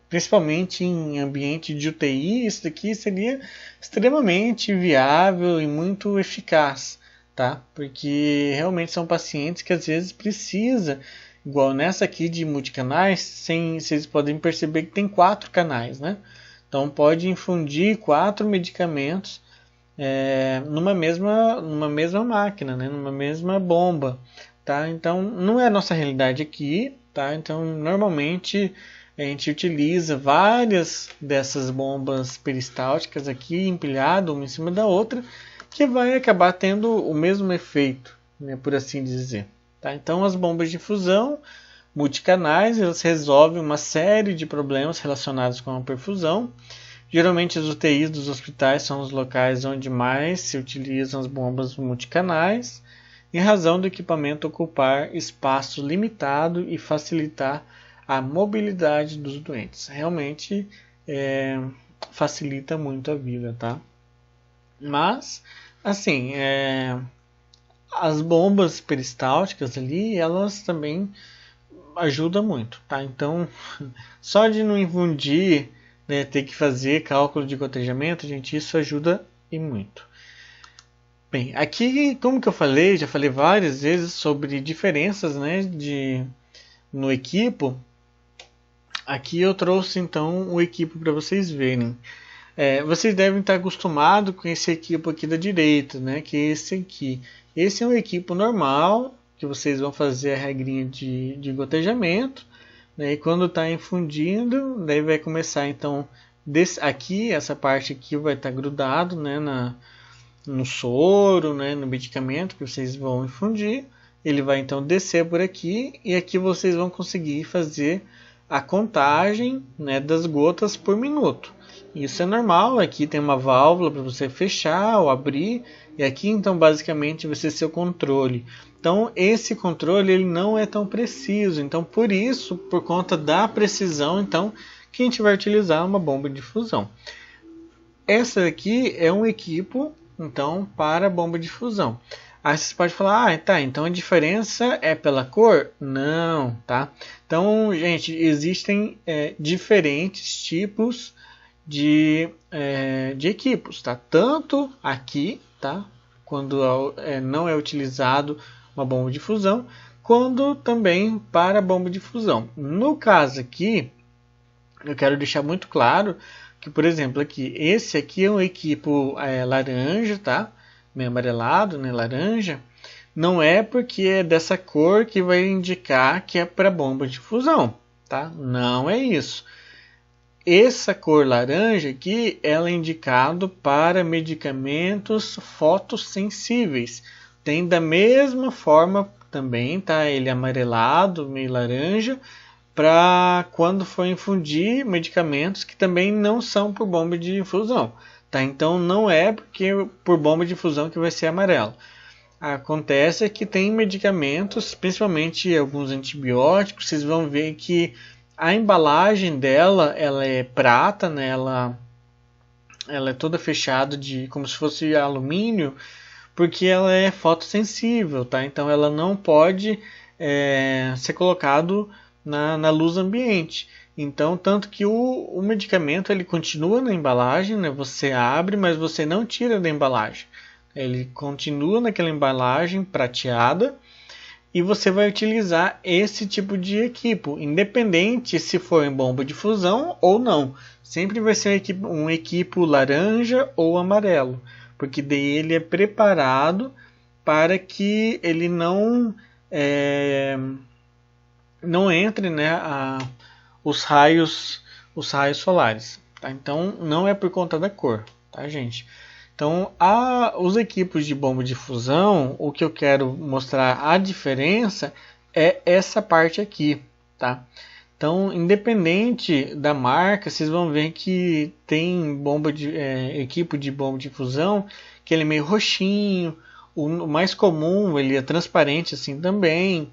principalmente em ambiente de UTI, isso daqui seria extremamente viável e muito eficaz, tá? Porque realmente são pacientes que às vezes precisa, igual nessa aqui de multicanais, vocês podem perceber que tem 4 canais, né? Então pode infundir 4 medicamentos numa mesma máquina, né? Numa mesma bomba, tá? Então não é a nossa realidade aqui, tá? Então normalmente a gente utiliza várias dessas bombas peristálticas aqui empilhado uma em cima da outra, que vai acabar tendo o mesmo efeito, né? Por assim dizer, tá? Então as bombas de infusão multicanais, elas resolvem uma série de problemas relacionados com a perfusão. Geralmente as UTIs dos hospitais são os locais onde mais se utilizam as bombas multicanais, em razão do equipamento ocupar espaço limitado e facilitar a mobilidade dos doentes. Realmente facilita muito a vida, tá? Mas, assim, as bombas peristálticas ali, elas também ajudam muito, tá? Então, só de não infundir, né, ter que fazer cálculo de gotejamento, gente, isso ajuda e muito. Bem, aqui, como que eu falei, já falei várias vezes sobre diferenças, né, no equipo. Aqui eu trouxe então o equipo para vocês verem. Vocês devem estar acostumados com esse equipo aqui da direita, né, que é esse aqui. Esse é um equipo normal, que vocês vão fazer a regrinha de gotejamento. Né, e quando está infundindo, daí vai começar então aqui, essa parte aqui vai estar grudado, né, no soro, né, no medicamento que vocês vão infundir, ele vai então descer por aqui e aqui vocês vão conseguir fazer a contagem, né, das gotas por minuto. Isso é normal, aqui tem uma válvula para você fechar ou abrir, e aqui então basicamente vai ser seu controle. Então esse controle ele não é tão preciso, então por isso, por conta da precisão, então que a gente vai utilizar uma bomba de fusão. Essa aqui é um equipo então para bomba de fusão. Aí você pode falar, tá, então a diferença é pela cor? Não, tá? Então, gente, existem diferentes tipos de equipos, tá? Tanto aqui, tá? Quando não é utilizado uma bomba de fusão, quando também para bomba de fusão. No caso aqui, eu quero deixar muito claro que, por exemplo, aqui, esse aqui é um equipo laranja, tá? Meio amarelado, né? Laranja. Não é porque é dessa cor que vai indicar que é para bomba de fusão, tá? Não é isso. Essa cor laranja aqui, ela é indicado para medicamentos fotossensíveis. Tem da mesma forma também, tá? Ele é amarelado, meio laranja, para quando for infundir medicamentos que também não são por bomba de infusão, tá? Então não é porque por bomba de infusão que vai ser amarelo. Acontece que tem medicamentos, principalmente alguns antibióticos, vocês vão ver que a embalagem dela, ela é prata, né? Ela é toda fechada como se fosse alumínio, porque ela é fotossensível, tá? Então ela não pode ser colocado na luz ambiente. Então, tanto que o medicamento ele continua na embalagem, né? Você abre, mas você não tira da embalagem. Ele continua naquela embalagem prateada e você vai utilizar esse tipo de equipo, independente se for em bomba de fusão ou não. Sempre vai ser um equipo laranja ou amarelo, porque daí ele é preparado para que ele não entre, né, os raios solares. Tá? Então não é por conta da cor, tá, gente? Então, os equipos de bomba de fusão, o que eu quero mostrar a diferença é essa parte aqui, tá? Então, independente da marca, vocês vão ver que tem equipo de bomba de fusão que ele é meio roxinho. O mais comum, ele é transparente assim também.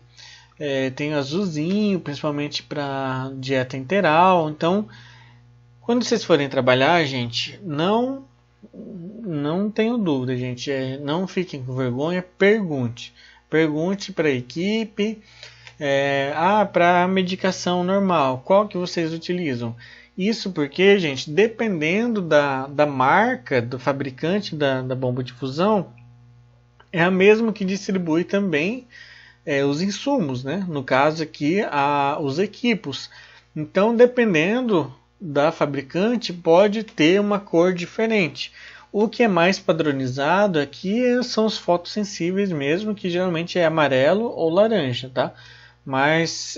Tem azulzinho, principalmente para dieta enteral. Então, quando vocês forem trabalhar, gente, não tenho dúvida, gente. Não fiquem com vergonha, pergunte. Pergunte para a equipe. Para medicação normal, qual que vocês utilizam? Isso porque, gente, dependendo da marca, do fabricante da bomba de fusão, é a mesma que distribui também os insumos, né? No caso aqui, os equipos. Então, dependendo da fabricante, pode ter uma cor diferente. O que é mais padronizado aqui são os fotossensíveis mesmo, que geralmente é amarelo ou laranja, tá? Mas,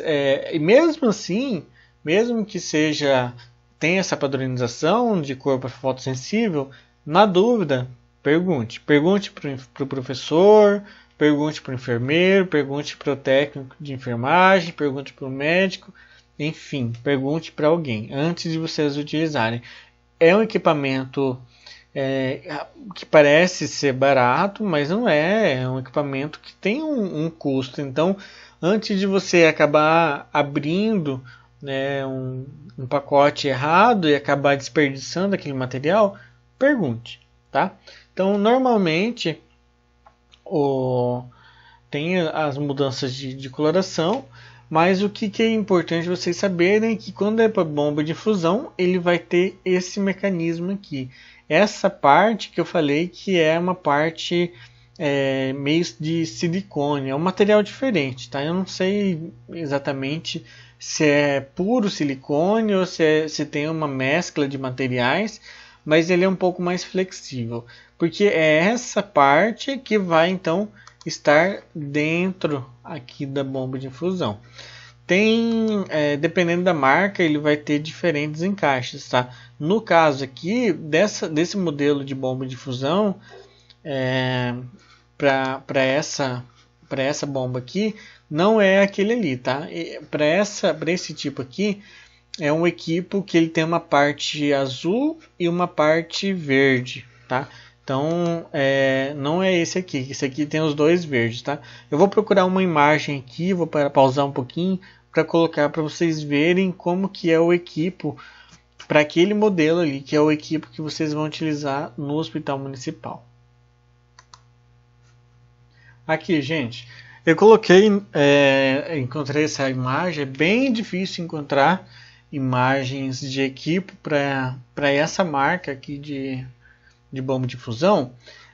mesmo assim, mesmo que tenha essa padronização de cor para fotossensível, na dúvida, pergunte. Pergunte para o professor, pergunte para o enfermeiro, pergunte para o técnico de enfermagem, pergunte para o médico, enfim, pergunte para alguém antes de vocês utilizarem. É um equipamento que parece ser barato, mas não é. É um equipamento que tem um custo. Então, antes de você acabar abrindo, né, um pacote errado e acabar desperdiçando aquele material, pergunte, tá? Então, normalmente tem as mudanças de coloração, mas o que é importante vocês saberem é que quando é para bomba de fusão, ele vai ter esse mecanismo aqui. Essa parte que eu falei que é uma parte meio de silicone, é um material diferente, tá? Eu não sei exatamente se é puro silicone ou se tem uma mescla de materiais, mas ele é um pouco mais flexível, porque é essa parte que vai então estar dentro aqui da bomba de infusão. Dependendo da marca, ele vai ter diferentes encaixes, tá? No caso aqui, desse modelo de bomba de fusão, para para essa bomba aqui não é aquele ali, tá? Para esse tipo aqui é um equipo que ele tem uma parte azul e uma parte verde, tá? Então não é esse aqui. Esse aqui tem os dois verdes, tá? Eu vou procurar uma imagem aqui, vou pausar um pouquinho para colocar para vocês verem como que é o equipo para aquele modelo ali, que é o equipo que vocês vão utilizar no hospital municipal. Aqui, gente, eu coloquei, encontrei essa imagem. É bem difícil encontrar imagens de equipe para essa marca aqui de bomba de fusão.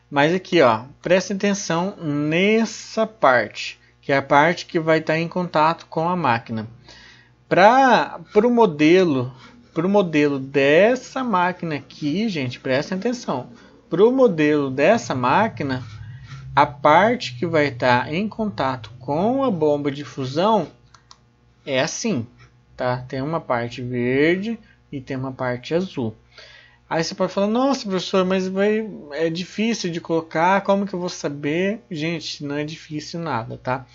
Mas aqui, ó, prestem atenção nessa parte, que é a parte que vai estar em contato com a máquina. Para o modelo dessa máquina aqui, gente, prestem atenção. Para o modelo dessa máquina, a parte que vai estar em contato com a bomba de fusão é assim, tá? Tem uma parte verde e tem uma parte azul. Aí você pode falar, nossa, professor, mas é difícil de colocar, como que eu vou saber? Gente, não é difícil nada, tá?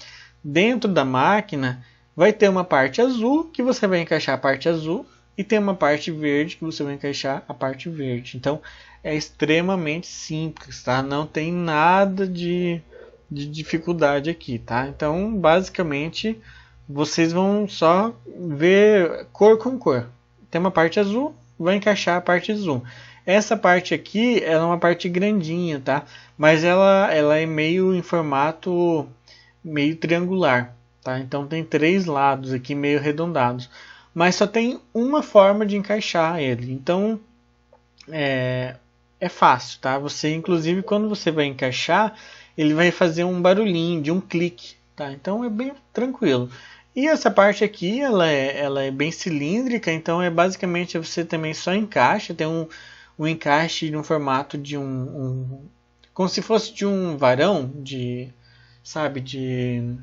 Dentro da máquina vai ter uma parte azul que você vai encaixar a parte azul e tem uma parte verde que você vai encaixar a parte verde. Então é extremamente simples, tá? Não tem nada de dificuldade aqui, tá? Então basicamente vocês vão só ver cor com cor. Tem uma parte azul, vai encaixar a parte azul. Essa parte aqui ela é uma parte grandinha, tá? Mas ela é meio em formato meio triangular, tá? Então tem 3 lados aqui meio arredondados, mas só tem uma forma de encaixar ele. Então é fácil, tá? Você, inclusive, quando você vai encaixar, ele vai fazer um barulhinho de um clique, tá? Então é bem tranquilo. E essa parte aqui, ela é bem cilíndrica, então basicamente você também só encaixa, tem um encaixe no formato de como se fosse de um varão sabe, de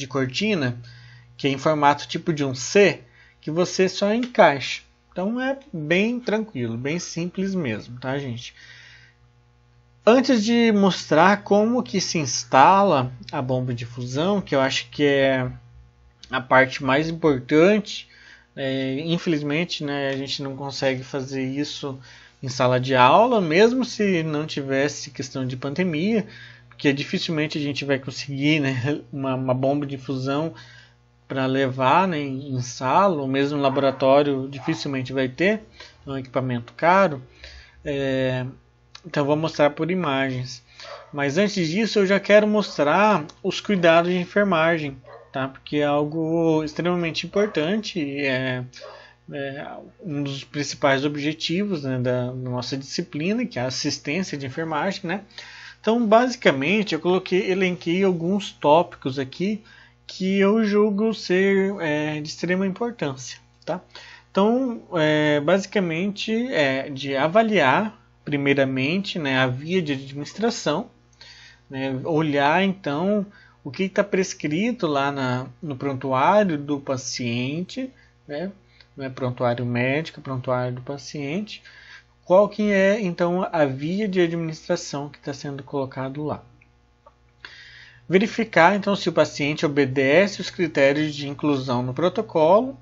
cortina, que é em formato tipo de um C, que você só encaixa. Então é bem tranquilo, bem simples mesmo, tá, gente? Antes de mostrar como que se instala a bomba de fusão, que eu acho que é a parte mais importante, infelizmente, né, a gente não consegue fazer isso em sala de aula, mesmo se não tivesse questão de pandemia, porque dificilmente a gente vai conseguir, né, uma bomba de fusão para levar, né, em sala, ou mesmo no laboratório dificilmente vai ter, é um equipamento caro. Então vou mostrar por imagens. Mas antes disso eu já quero mostrar os cuidados de enfermagem, tá? Porque é algo extremamente importante, é um dos principais objetivos, né, da nossa disciplina, que é a assistência de enfermagem, né? Então basicamente eu elenquei alguns tópicos aqui que eu julgo ser de extrema importância, tá? Então basicamente de avaliar primeiramente, né, a via de administração, né, olhar então o que está prescrito lá no prontuário do paciente, né, não é prontuário médico, prontuário do paciente, qual que é então a via de administração que está sendo colocado lá. Verificar então se o paciente obedece os critérios de inclusão no protocolo,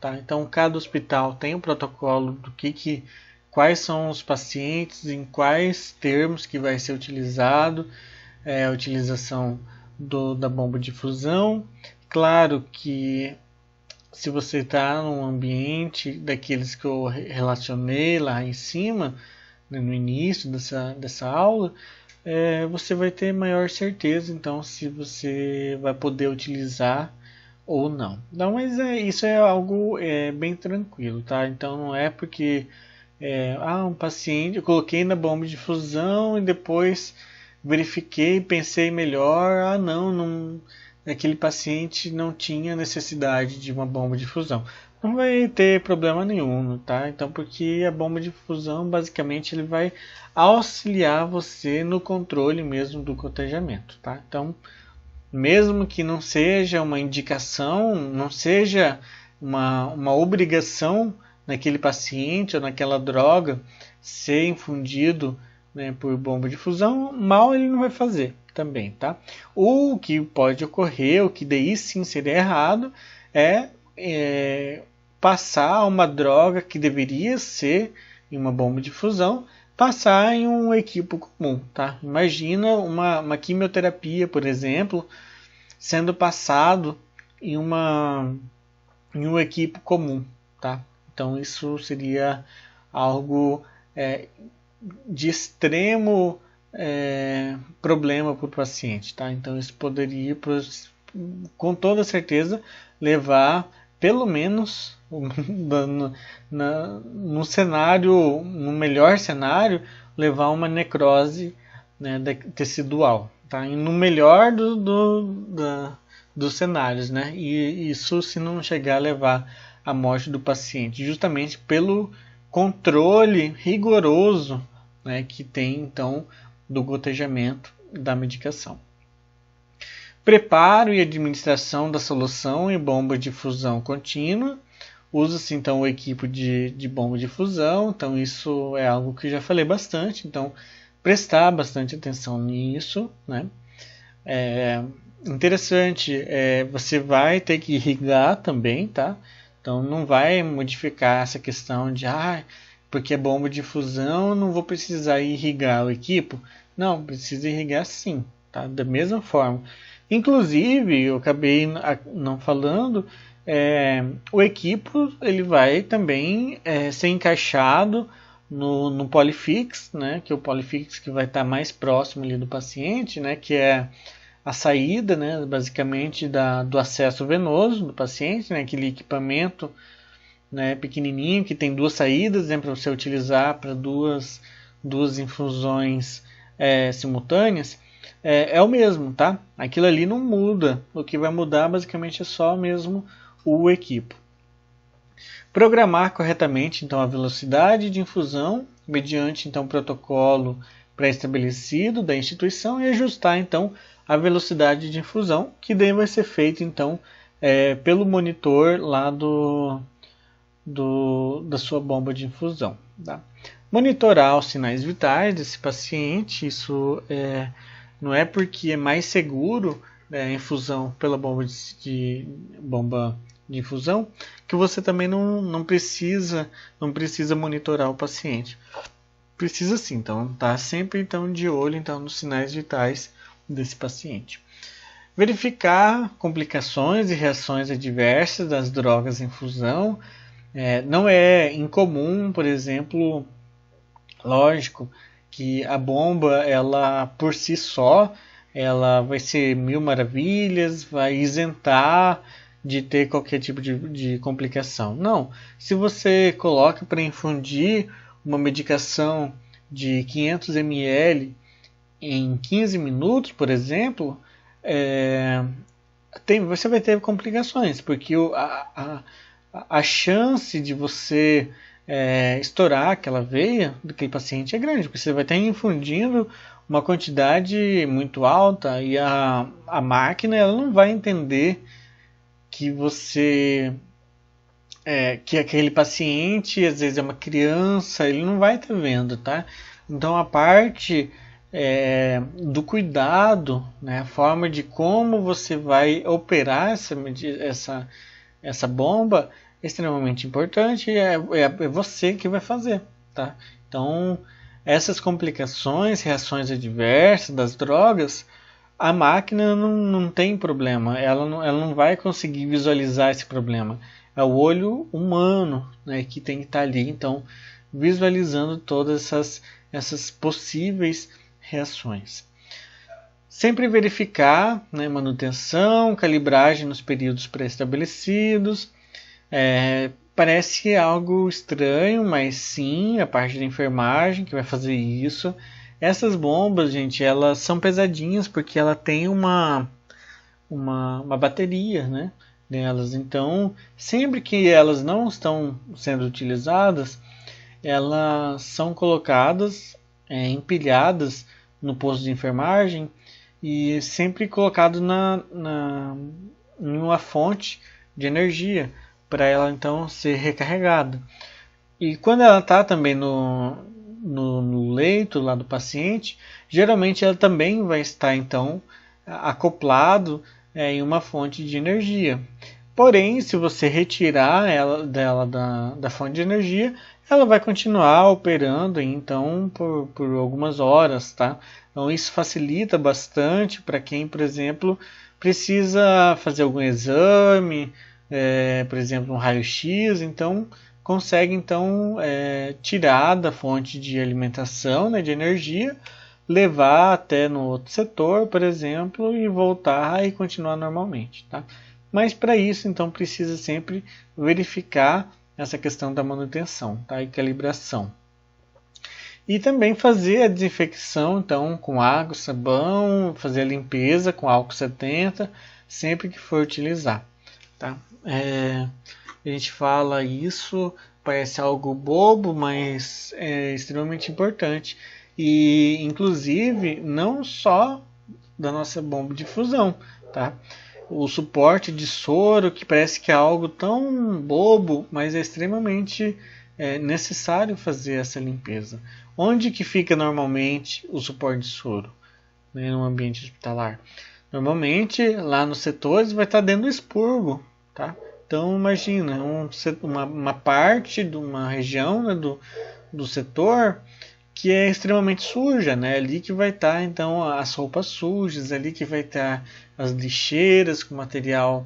tá? Então cada hospital tem um protocolo do quais são os pacientes, em quais termos que vai ser utilizado a utilização da bomba de fusão. Claro que se você está num ambiente daqueles que eu relacionei lá em cima, né, no início dessa aula, você vai ter maior certeza então se você vai poder utilizar ou não. Não, mas isso é algo bem tranquilo, tá? Então não é porque um paciente, eu coloquei na bomba de fusão e depois verifiquei, pensei melhor, não, aquele paciente não tinha necessidade de uma bomba de fusão. Não vai ter problema nenhum, tá? Então, porque a bomba de fusão, basicamente, ele vai auxiliar você no controle mesmo do cotejamento, tá? Então, mesmo que não seja uma indicação, não seja uma obrigação naquele paciente ou naquela droga ser infundido, né, por bomba de fusão, mal ele não vai fazer, também, tá? O que pode ocorrer, o que daí sim seria errado, é passar uma droga que deveria ser em uma bomba de infusão, passar em um equipo comum, tá? Imagina uma quimioterapia, por exemplo, sendo passado em um equipo comum, tá? Então isso seria algo de extremo problema para o paciente, tá? Então isso poderia, com toda certeza, levar pelo menos no cenário, no melhor cenário, levar uma necrose, né, tecidual, tá? E no melhor dos cenários, né? E isso se não chegar a levar à morte do paciente, justamente pelo controle rigoroso, né, que tem então do gotejamento da medicação. Preparo e administração da solução em bomba de fusão contínua. Usa-se então o equipo de bomba de fusão, então isso é algo que já falei bastante, então prestar bastante atenção nisso, né? Interessante, você vai ter que irrigar também, tá? Então não vai modificar essa questão de porque é bomba de fusão, não vou precisar irrigar o equipo. Não, precisa irrigar sim, tá? Da mesma forma. Inclusive, eu acabei não falando, o equipo ele vai também ser encaixado no Polyfix, né? Que é o Polyfix que vai estar mais próximo ali do paciente, né? Que é a saída, né? Basicamente do acesso venoso do paciente, né? Aquele equipamento, né, pequenininho que tem duas saídas, né, para você utilizar para duas infusões simultâneas. É o mesmo, tá? Aquilo ali não muda. O que vai mudar basicamente é só mesmo o equipo. Programar corretamente então a velocidade de infusão mediante então protocolo pré-estabelecido da instituição e ajustar então a velocidade de infusão, que daí vai ser feito então pelo monitor lá da sua bomba de infusão, tá? Monitorar os sinais vitais desse paciente, isso não é porque é mais seguro a infusão pela bomba de infusão que você também não precisa monitorar o paciente. Precisa sim, então tá sempre então de olho então nos sinais vitais desse paciente. Verificar complicações e reações adversas das drogas em infusão. Não é incomum, por exemplo, lógico que a bomba, ela por si só, ela vai ser mil maravilhas, vai isentar de ter qualquer tipo de complicação. Não, se você coloca para infundir uma medicação de 500 ml em 15 minutos, por exemplo, você vai ter complicações, porque a chance de você estourar aquela veia daquele paciente é grande, porque você vai estar infundindo uma quantidade muito alta e a máquina ela não vai entender que que aquele paciente às vezes é uma criança, ele não vai estar vendo, tá? Então a parte do cuidado, né, a forma de como você vai operar essa bomba é extremamente importante e é você que vai fazer, tá? Então, essas complicações, reações adversas das drogas, a máquina não tem problema, ela não vai conseguir visualizar esse problema. É o olho humano, né, que tem que estar ali, então, visualizando todas essas possíveis reações. Sempre verificar, né, manutenção, calibragem nos períodos pré-estabelecidos. Parece algo estranho, mas sim, a parte da enfermagem que vai fazer isso. Essas bombas, gente, elas são pesadinhas porque ela tem uma bateria, né, delas. Então, sempre que elas não estão sendo utilizadas, elas são colocadas, empilhadas no posto de enfermagem e sempre colocado em uma fonte de energia para ela então ser recarregada. E quando ela está também no no leito lá do paciente, geralmente ela também vai estar então acoplado em uma fonte de energia. Porém, se você retirar dela da fonte de energia, ela vai continuar operando então por algumas horas, tá? Então isso facilita bastante para quem, por exemplo, precisa fazer algum exame, por exemplo, um raio-x, então consegue então tirar da fonte de alimentação, né, de energia, levar até no outro setor, por exemplo, e voltar e continuar normalmente, tá? Mas para isso, então, precisa sempre verificar essa questão da manutenção, tá? E calibração. E também fazer a desinfecção, então, com água, sabão, fazer a limpeza com álcool 70, sempre que for utilizar, tá? A gente fala isso, parece algo bobo, mas é extremamente importante. E, inclusive, não só da nossa bomba de infusão, tá? O suporte de soro, que parece que é algo tão bobo, mas é extremamente necessário fazer essa limpeza. Onde que fica normalmente o suporte de soro, né, no ambiente hospitalar? Normalmente, lá nos setores, vai estar dentro do expurgo, tá? Então, imagina, uma parte de uma região, né, do setor que é extremamente suja, né? Ali que vai estar então as roupas sujas, ali que vai estar as lixeiras com material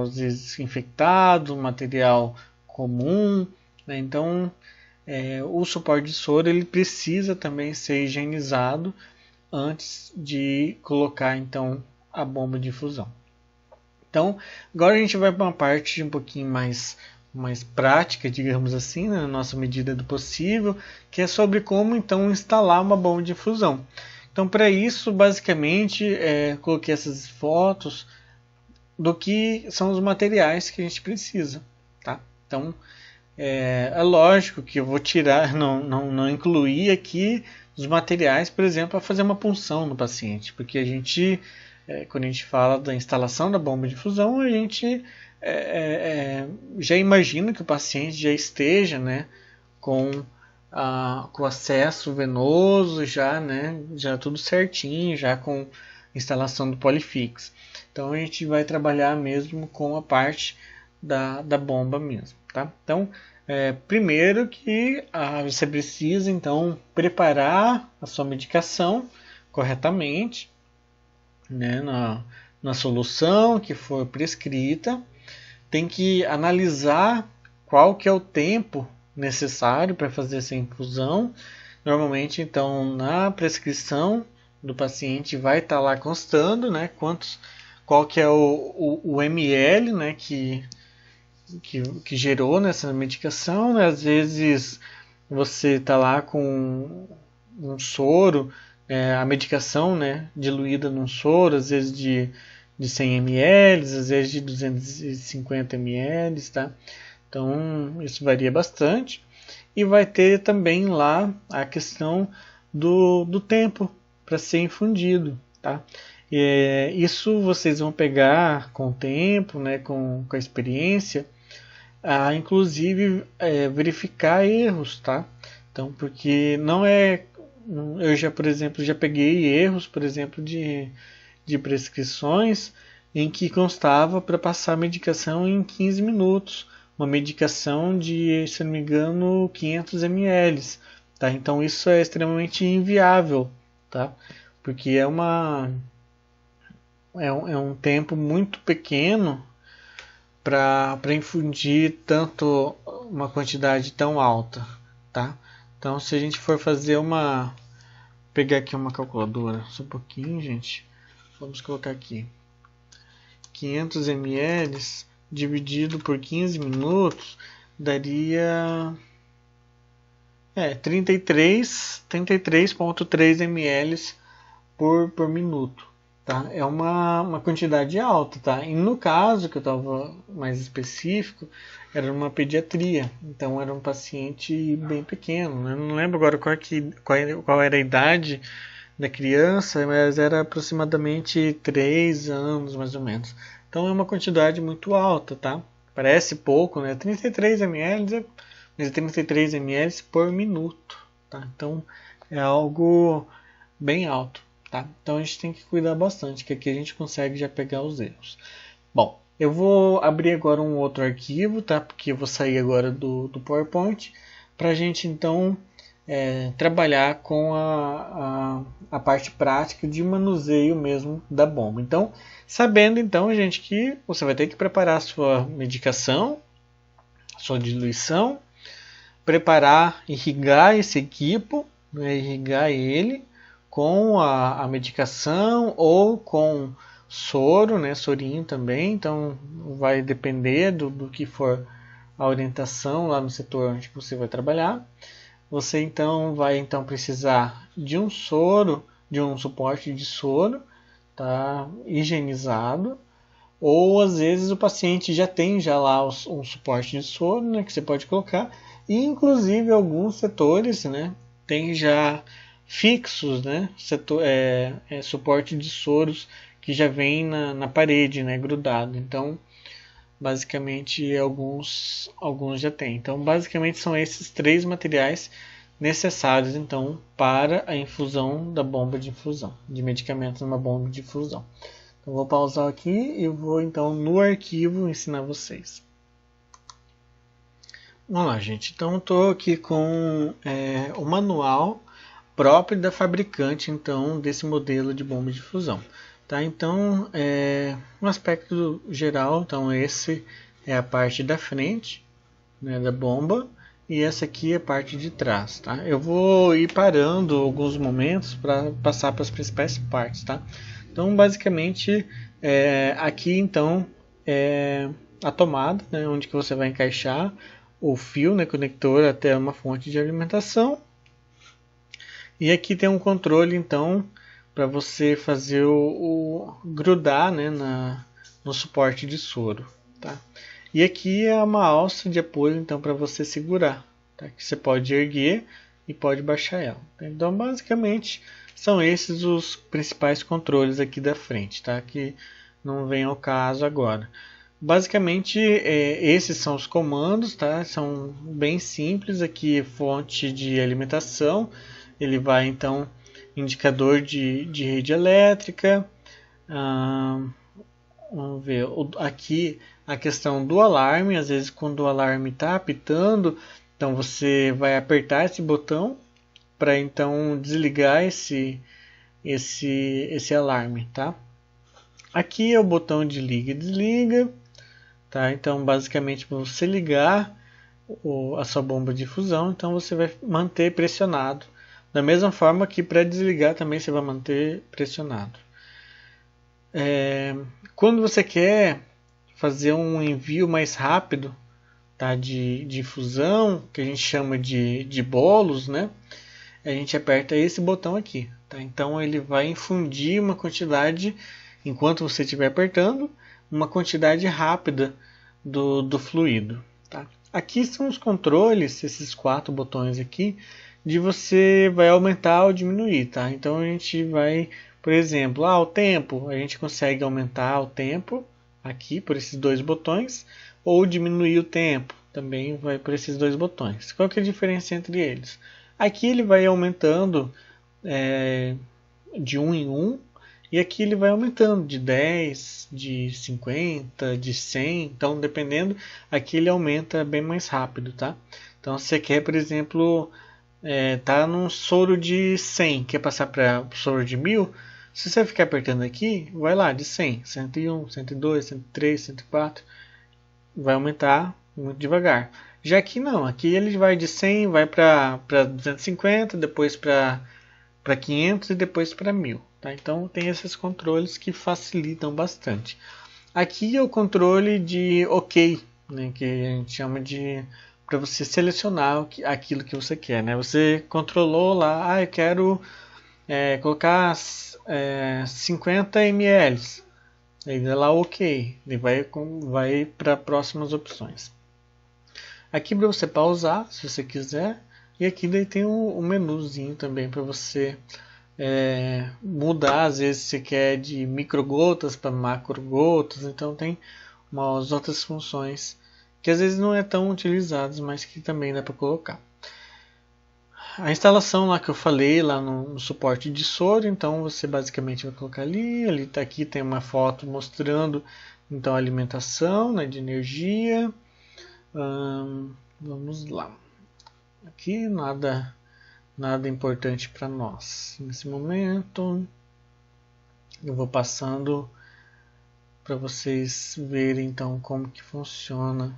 desinfectado, material comum, né? Então o suporte de soro ele precisa também ser higienizado antes de colocar então a bomba de infusão. Então agora a gente vai para uma parte um pouquinho mais prática, digamos assim, na nossa medida do possível, que é sobre como então instalar uma bomba de infusão. Então, para isso, basicamente, coloquei essas fotos do que são os materiais que a gente precisa, tá? Então, é lógico que eu vou tirar, não incluir aqui os materiais, por exemplo, para fazer uma punção no paciente, porque a gente, quando a gente fala da instalação da bomba de infusão, a gente já imagina que o paciente já esteja, né, com acesso venoso, já tudo certinho, já com instalação do Polifix. Então a gente vai trabalhar mesmo com a parte da bomba mesmo, tá? Então, primeiro que você precisa então preparar a sua medicação corretamente, né, na solução que for prescrita. Tem que analisar qual que é o tempo necessário para fazer essa infusão. Normalmente, então, na prescrição do paciente vai estar lá constando, né, qual que é o ml, né, que gerou nessa medicação, né? Às vezes você está lá com um soro, a medicação, né, diluída num soro, às vezes de 100 ml, às vezes de 250 ml, tá? Então, isso varia bastante. E vai ter também lá a questão do tempo para ser infundido, tá? Isso vocês vão pegar com o tempo, né, com a experiência, inclusive verificar erros, tá? Então, porque não é... Eu já, por exemplo, já peguei erros, por exemplo, de prescrições em que constava para passar a medicação em 15 minutos. Uma medicação de, se não me engano, 500 ml. Tá? Então isso é extremamente inviável, tá? Porque é um tempo muito pequeno para infundir tanto uma quantidade tão alta. Tá? Então se a gente for fazer pegar aqui uma calculadora, só um pouquinho, gente. Vamos colocar aqui 500 ml dividido por 15 minutos daria 33,3 ml por minuto, tá? É uma quantidade alta, tá? E no caso que eu estava mais específico, era uma pediatria, então era um paciente bem pequeno, né? Não lembro agora qual era a idade da criança, mas era aproximadamente 3 anos, mais ou menos. Então é uma quantidade muito alta, tá? Parece pouco, né? 33 ml é mas é 33 ml por minuto, tá? Então é algo bem alto, tá? Então a gente tem que cuidar bastante, que aqui a gente consegue já pegar os erros. Bom, eu vou abrir agora um outro arquivo, tá? Porque eu vou sair agora do PowerPoint para a gente então trabalhar com a parte prática de manuseio mesmo da bomba. Então, sabendo então, gente, que você vai ter que preparar a sua medicação, a sua diluição, preparar, irrigar esse equipo, né, irrigar ele com a medicação ou com soro, né, sorinho também. Então vai depender do que for a orientação lá no setor onde você vai trabalhar. Você então vai precisar de um soro, de um suporte de soro, tá, higienizado, ou às vezes o paciente já tem lá um suporte de soro, né, que você pode colocar, e inclusive alguns setores, né, tem já fixos, né, suporte de soros que já vem na parede, né, grudado. Então, basicamente alguns já tem. Então, basicamente são esses 3 materiais necessários então para a infusão da bomba de infusão de medicamentos numa bomba de infusão. Então, vou pausar aqui e vou então no arquivo ensinar vocês. Vamos lá, gente. Então, estou aqui com o manual próprio da fabricante então desse modelo de bomba de infusão. Tá? Então, no aspecto geral, então esse é a parte da frente, né, da bomba, e essa aqui é a parte de trás. Tá? Eu vou ir parando alguns momentos para passar para as principais partes. Tá? Então, basicamente, aqui então é a tomada, né, onde que você vai encaixar o fio, né, conector até uma fonte de alimentação. E aqui tem um controle então para você fazer grudar, né, no suporte de soro, tá? E aqui é uma alça de apoio então para você segurar, tá? Que você pode erguer e pode baixar ela. Então basicamente são esses os principais controles aqui da frente, tá? Que não vem ao caso agora. Basicamente esses são os comandos, tá? São bem simples. Aqui fonte de alimentação, ele vai então indicador de rede elétrica. Vamos ver aqui a questão do alarme. Às vezes quando o alarme está apitando, então você vai apertar esse botão para então desligar esse alarme, tá? Aqui é o botão de liga e desliga, tá? Então basicamente para você ligar a sua bomba de infusão, então você vai manter pressionado. Da mesma forma que para desligar também você vai manter pressionado. Quando você quer fazer um envio mais rápido, tá, de infusão, que a gente chama de bolos, né, a gente aperta esse botão aqui. Tá? Então ele vai infundir uma quantidade, enquanto você estiver apertando, uma quantidade rápida do fluido. Tá? Aqui são os controles, esses 4 botões aqui, de você vai aumentar ou diminuir, tá? Então a gente vai, por exemplo, o tempo, a gente consegue aumentar o tempo aqui por esses 2 botões, ou diminuir o tempo, também vai por esses 2 botões. Qual que é a diferença entre eles? Aqui ele vai aumentando de 1 em 1, e aqui ele vai aumentando de 10, de 50, de 100, então dependendo, aqui ele aumenta bem mais rápido, tá? Então se você quer, por exemplo, tá num soro de 100, quer passar para soro de 1000, se você ficar apertando aqui, vai lá de 100, 101, 102, 103, 104, vai aumentar muito devagar. Já aqui não, aqui ele vai de 100, vai para 250, depois para 500 e depois para 1000. Tá? Então tem esses controles que facilitam bastante. Aqui é o controle de OK, né, que a gente chama de para você selecionar aquilo que você quer, né? Você controlou lá, eu quero colocar 50 ml. Aí dá lá OK, ele vai para próximas opções. Aqui para você pausar, se você quiser, e aqui daí tem um menuzinho também para você mudar. Às vezes você quer de microgotas para macrogotas, então tem umas outras funções que às vezes não é tão utilizados, mas que também dá para colocar. A instalação lá que eu falei, lá no suporte de soro, então você basicamente vai colocar ali tá, aqui tem uma foto mostrando então a alimentação, né, de energia. Vamos lá. Aqui nada importante para nós nesse momento. Eu vou passando para vocês verem então como que funciona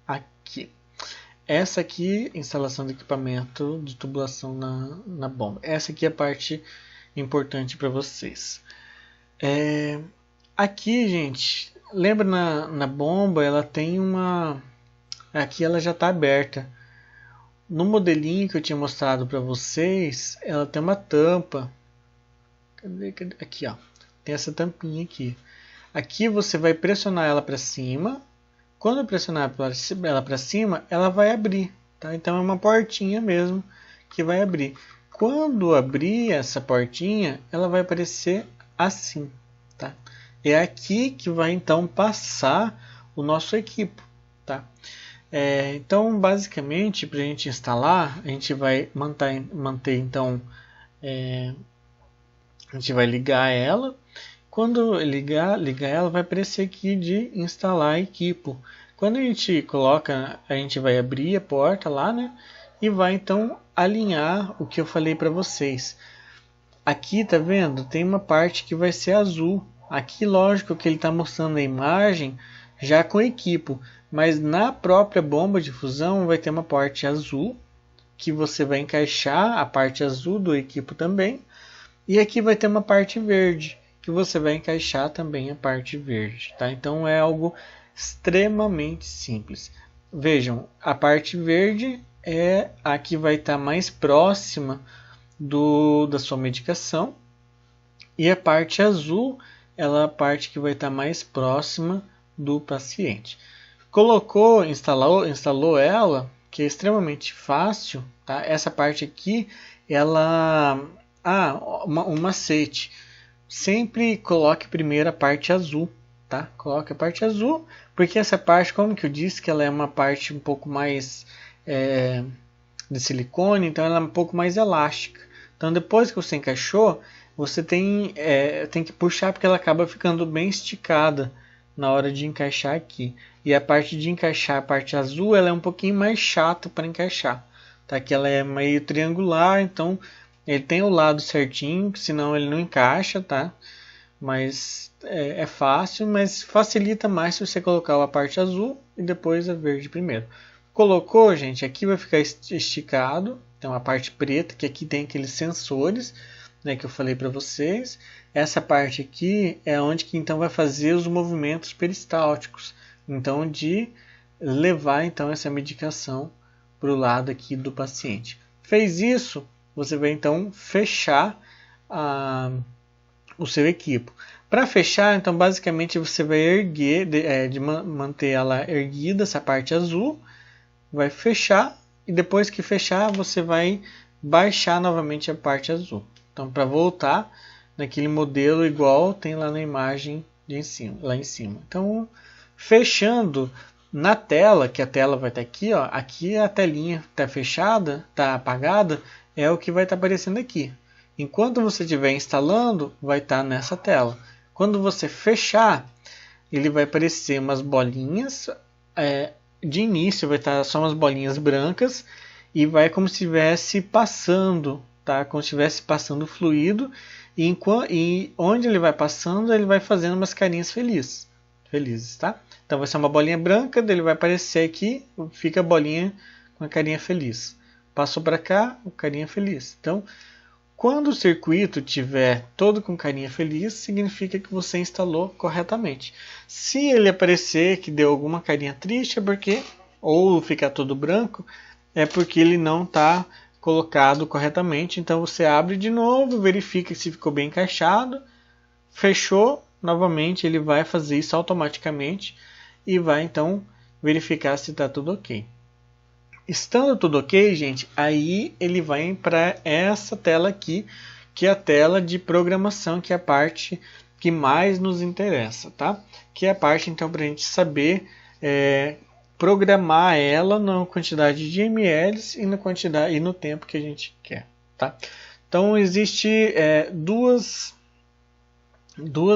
aqui. Essa aqui, instalação de equipamento de tubulação na bomba. Essa aqui é a parte importante para vocês. Aqui, gente, lembra na bomba, ela tem uma... Aqui ela já está aberta. No modelinho que eu tinha mostrado para vocês, ela tem uma tampa. Cadê? Aqui, ó. Tem essa tampinha aqui. Aqui você vai pressionar ela para cima. Quando pressionar ela para cima, ela vai abrir, tá? Então é uma portinha mesmo que vai abrir. Quando abrir essa portinha, ela vai aparecer assim, tá? É aqui que vai então passar o nosso equipo, tá? Então basicamente para a gente instalar, a gente vai manter então, a gente vai ligar ela. Quando ligar ela, vai aparecer aqui de instalar equipo. Quando a gente coloca, a gente vai abrir a porta lá, né? E vai então alinhar o que eu falei para vocês. Aqui, tá vendo? Tem uma parte que vai ser azul. Aqui, lógico que ele está mostrando a imagem já com equipo. Mas na própria bomba de fusão vai ter uma parte azul, que você vai encaixar a parte azul do equipo também. E aqui vai ter uma parte verde, que você vai encaixar também a parte verde, tá? Então é algo extremamente simples. Vejam, a parte verde é a que vai estar mais próxima da sua medicação, e a parte azul ela é a parte que vai estar mais próxima do paciente. Colocou, instalou ela, que é extremamente fácil, tá? Essa parte aqui, ela... um macete. Sempre coloque primeiro a parte azul, tá? Coloque a parte azul, porque essa parte, como que eu disse, que ela é uma parte um pouco mais de silicone, então ela é um pouco mais elástica. Então depois que você encaixou, você tem que puxar, porque ela acaba ficando bem esticada na hora de encaixar aqui. E a parte de encaixar a parte azul, ela é um pouquinho mais chata para encaixar, tá? Que ela é meio triangular, então ele tem o lado certinho, senão ele não encaixa, tá? Mas é fácil, mas facilita mais se você colocar a parte azul e depois a verde primeiro. Colocou, gente, aqui vai ficar esticado. Tem uma parte preta, que aqui tem aqueles sensores, né, que eu falei para vocês. Essa parte aqui é onde que então vai fazer os movimentos peristálticos. Então, de levar então essa medicação para o lado aqui do paciente. Fez isso, você vai então fechar o seu equipo. Para fechar, então basicamente você vai erguer, manter ela erguida, essa parte azul, vai fechar, e depois que fechar você vai baixar novamente a parte azul. Então, para voltar naquele modelo igual tem lá na imagem lá em cima. Então, fechando na tela, que a tela vai estar aqui, ó, aqui a telinha está fechada, está apagada, é o que vai estar aparecendo aqui. Enquanto você estiver instalando, vai estar nessa tela. Quando você fechar, ele vai aparecer umas bolinhas. De início vai estar só umas bolinhas brancas e vai como se estivesse passando, tá? Como se estivesse passando fluido. E onde ele vai passando, ele vai fazendo umas carinhas felizes, tá? Então vai ser uma bolinha branca, ele vai aparecer aqui, fica a bolinha com a carinha feliz. Passou para cá, o carinha feliz. Então, quando o circuito tiver todo com carinha feliz, significa que você instalou corretamente. Se ele aparecer que deu alguma carinha triste, é porque, ou ficar todo branco, é porque ele não está colocado corretamente. Então você abre de novo, verifica se ficou bem encaixado, fechou, novamente ele vai fazer isso automaticamente e vai então verificar se está tudo ok. Estando tudo ok, gente, aí ele vai para essa tela aqui, que é a tela de programação, que é a parte que mais nos interessa, tá? Que é a parte então para a gente saber programar ela na quantidade de ml e na quantidade e no tempo que a gente quer, tá? Então existe duas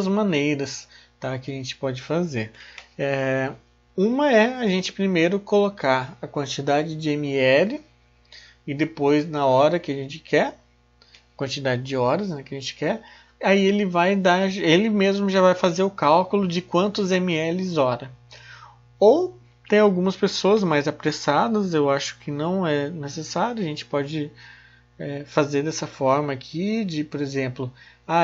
maneiras, tá, que a gente pode fazer. Uma é a gente primeiro colocar a quantidade de ml e depois na hora que a gente quer, quantidade de horas, né, que a gente quer, aí ele mesmo já vai fazer o cálculo de quantos ml hora. Ou tem algumas pessoas mais apressadas, eu acho que não é necessário, a gente pode fazer dessa forma aqui, por exemplo,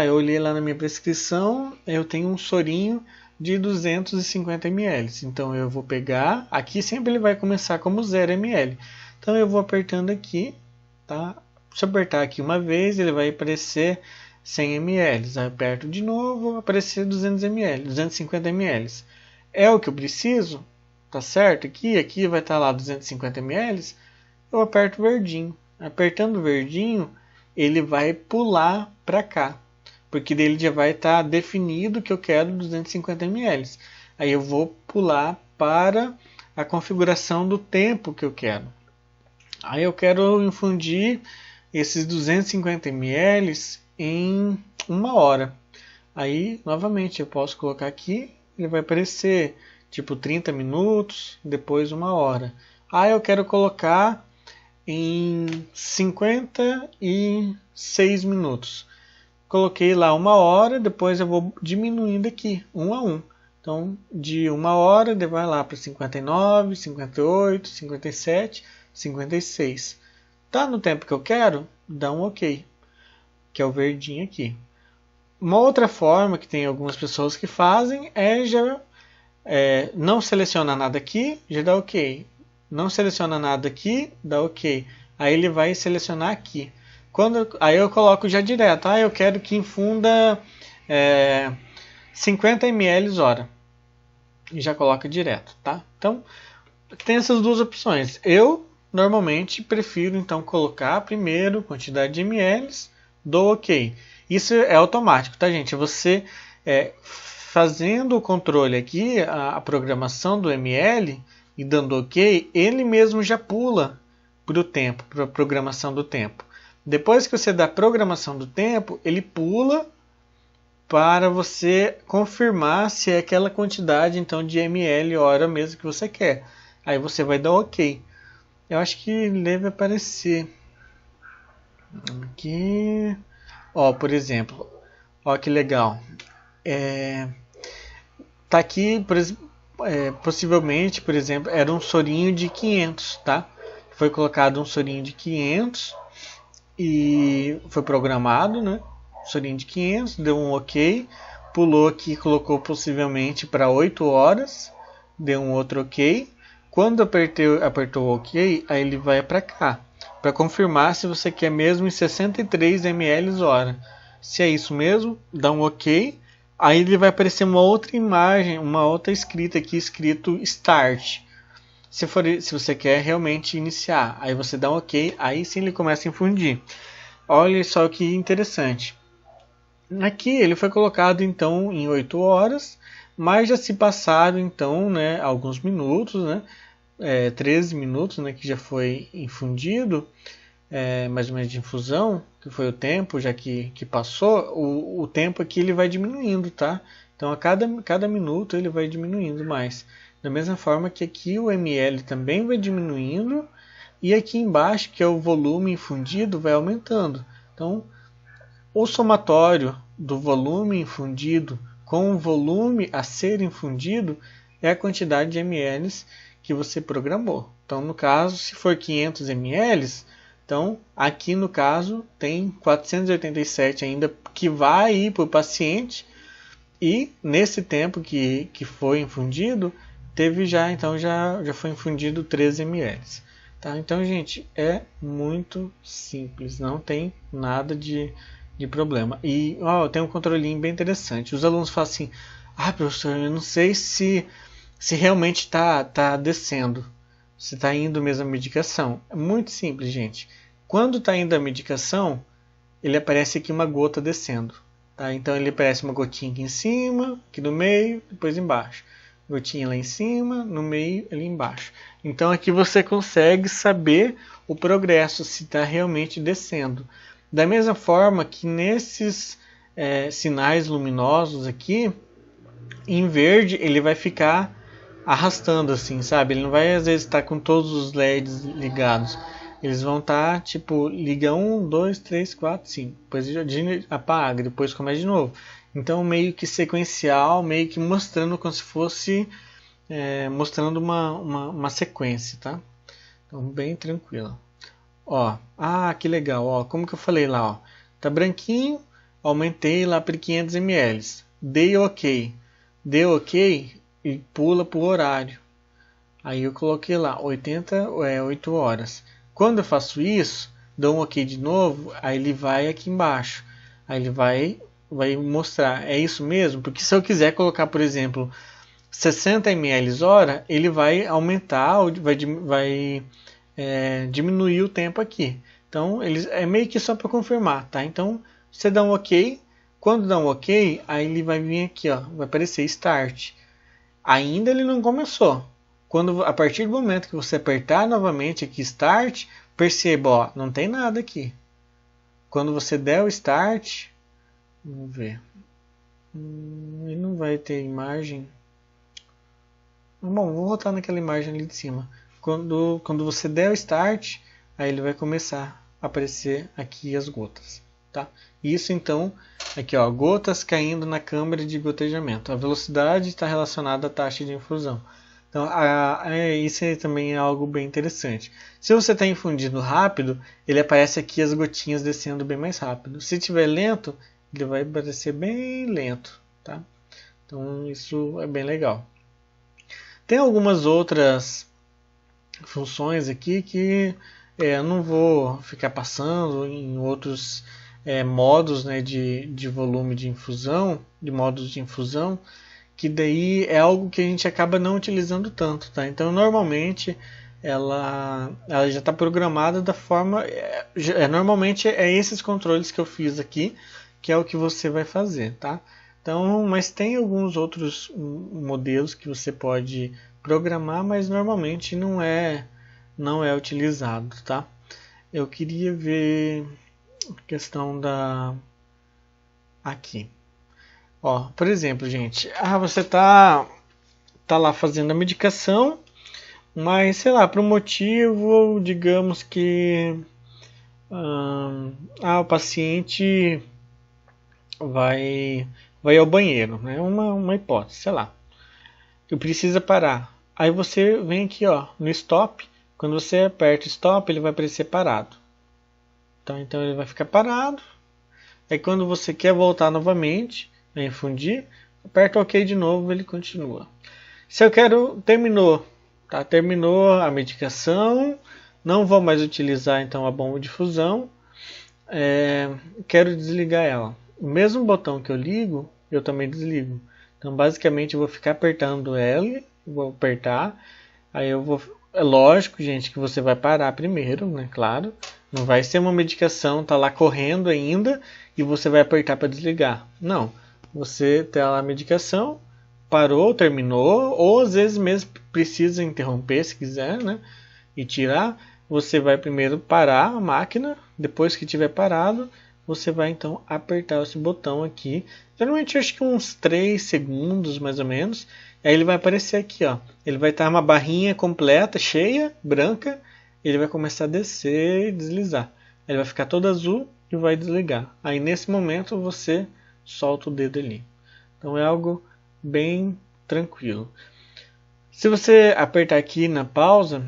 eu olhei lá na minha prescrição, eu tenho um sorinho de 250 ml, então eu vou pegar, aqui sempre ele vai começar como 0 ml, então eu vou apertando aqui, tá? Se eu apertar aqui uma vez, ele vai aparecer 100 ml, aí aperto de novo, vai aparecer 200 ml, 250 ml, é o que eu preciso? Tá certo? Aqui vai estar lá 250 ml, eu aperto o verdinho. Apertando o verdinho, ele vai pular para cá, porque dele já vai estar definido que eu quero 250 ml. Aí eu vou pular para a configuração do tempo que eu quero. Aí eu quero infundir esses 250 ml em 1 hora. Aí, novamente, eu posso colocar aqui, ele vai aparecer tipo 30 minutos, depois 1 hora. Eu quero colocar em 56 minutos. Coloquei lá 1 hora, depois eu vou diminuindo aqui, 1 a 1. Então, de 1 hora, ele vai lá para 59, 58, 57, 56. Tá no tempo que eu quero? Dá um OK, que é o verdinho aqui. Uma outra forma que tem algumas pessoas que fazem não seleciona nada aqui, já dá OK. Não seleciona nada aqui, dá OK. Aí ele vai selecionar aqui. Aí eu coloco já direto. Eu quero que infunda 50 ml hora. E já coloca direto, tá? Então, tem essas duas opções. Eu, normalmente, prefiro então colocar primeiro quantidade de ml, dou OK. Isso é automático, tá, gente? Você fazendo o controle aqui, a programação do ml e dando OK, ele mesmo já pula para o tempo, para a programação do tempo. Depois que você dá a programação do tempo, ele pula para você confirmar se é aquela quantidade então de ml hora mesmo que você quer. Aí você vai dar OK. Eu acho que deve aparecer aqui. Por exemplo, que legal. Tá aqui, possivelmente, por exemplo, era um sorinho de 500, tá? Foi colocado um sorinho de 500 e foi programado, né? Sorinho de 500, deu um OK, pulou aqui, colocou possivelmente para 8 horas, deu um outro OK. Quando apertou o OK, aí ele vai para cá, para confirmar se você quer mesmo em 63 ml hora. Se é isso mesmo, dá um OK. Aí ele vai aparecer uma outra imagem, uma outra escrita aqui, escrito Start. Se você quer realmente iniciar, aí você dá um OK, aí sim ele começa a infundir. Olha só que interessante. Aqui ele foi colocado então em 8 horas, mas já se passaram então, né, alguns minutos, né, 13 minutos, né, que já foi infundido, mais ou menos de infusão, que foi o tempo já que passou. O tempo aqui ele vai diminuindo, tá? Então a cada minuto ele vai diminuindo mais. Da mesma forma que aqui o ml também vai diminuindo, e aqui embaixo, que é o volume infundido, vai aumentando. Então o somatório do volume infundido com o volume a ser infundido é a quantidade de ml que você programou. Então, no caso, se for 500 ml, então aqui no caso tem 487 ainda que vai ir para o paciente, e nesse tempo que foi infundido, já foi infundido 13 ml. Tá? Então, gente, é muito simples, não tem nada de problema. E tem um controlinho bem interessante. Os alunos falam assim: professor, eu não sei se realmente está descendo, se está indo mesmo a medicação. É muito simples, gente. Quando está indo a medicação, ele aparece aqui uma gota descendo. Tá? Então ele aparece uma gotinha aqui em cima, aqui no meio, depois embaixo. gotinha lá em cima, no meio, ali embaixo. Então aqui você consegue saber o progresso, se está realmente descendo. Da mesma forma que nesses sinais luminosos aqui, em verde ele vai ficar arrastando assim, sabe? Ele não vai às vezes estar com todos os LEDs ligados. Eles vão estar tipo, liga 1, 2, 3, 4, 5. Depois apaga, depois começa de novo. Então meio que sequencial, meio que mostrando como se fosse mostrando uma sequência, tá? Então bem tranquilo. Ó, que legal, ó, como que eu falei lá, ó. Tá branquinho, aumentei lá para 500 ml. Dei OK. Deu OK e pula pro horário. Aí eu coloquei lá 8 horas. Quando eu faço isso, dou um OK de novo, aí ele vai aqui embaixo. Aí ele vai mostrar, é isso mesmo? Porque se eu quiser colocar, por exemplo, 60 ml hora, ele vai aumentar, vai diminuir o tempo aqui. Então, é meio que só para confirmar, tá? Então, você dá um OK. Quando dá um OK, aí ele vai vir aqui, ó, vai aparecer Start. Ainda ele não começou. A partir do momento que você apertar novamente aqui Start, perceba, ó, não tem nada aqui. Quando você der o Start, vamos ver. Ele não vai ter imagem. Bom, vou voltar naquela imagem ali de cima. Quando você der o Start, aí ele vai começar a aparecer aqui as gotas. Tá? Isso então, aqui ó, gotas caindo na câmara de gotejamento. A velocidade está relacionada à taxa de infusão. Então, isso também é algo bem interessante. Se você está infundindo rápido, ele aparece aqui as gotinhas descendo bem mais rápido. Se estiver lento, ele vai aparecer bem lento. Tá? Então, isso é bem legal. Tem algumas outras funções aqui que eu não vou ficar passando em outros modos, né, de volume de infusão, de modos de infusão, que daí é algo que a gente acaba não utilizando tanto, tá? Então normalmente ela já está programada da forma, normalmente esses controles que eu fiz aqui, que é o que você vai fazer, tá? Então, mas tem alguns outros modelos que você pode programar, mas normalmente não é utilizado, tá? Eu queria ver a questão aqui. Ó, por exemplo, gente, você tá lá fazendo a medicação, mas sei lá, por um motivo, digamos que o paciente vai ao banheiro, né? Uma hipótese, sei lá. Que precisa parar. Aí você vem aqui, ó, no stop. Quando você aperta stop, ele vai aparecer parado. Tá? Então ele vai ficar parado. Aí quando você quer voltar novamente, a infundir, aperta OK de novo, ele continua. Se eu quero, terminou a medicação, não vou mais utilizar então a bomba de infusão, quero desligar ela. O mesmo botão que eu ligo, eu também desligo. Então basicamente eu vou ficar apertando L, vou apertar, aí eu vou... É lógico, gente, que você vai parar primeiro, né? Claro. Não vai ser uma medicação, tá lá correndo ainda e você vai apertar para desligar. Não. Você tem lá a medicação, parou, terminou, ou às vezes mesmo precisa interromper se quiser, né? E tirar. Você vai primeiro parar a máquina, depois que tiver parado, você vai então apertar esse botão aqui. Geralmente acho que uns 3 segundos mais ou menos. Aí ele vai aparecer aqui, ó. Ele vai estar uma barrinha completa, cheia, branca. Ele vai começar a descer e deslizar. Ele vai ficar todo azul e vai desligar. Aí nesse momento você solta o dedo ali. Então é algo bem tranquilo. Se você apertar aqui na pausa,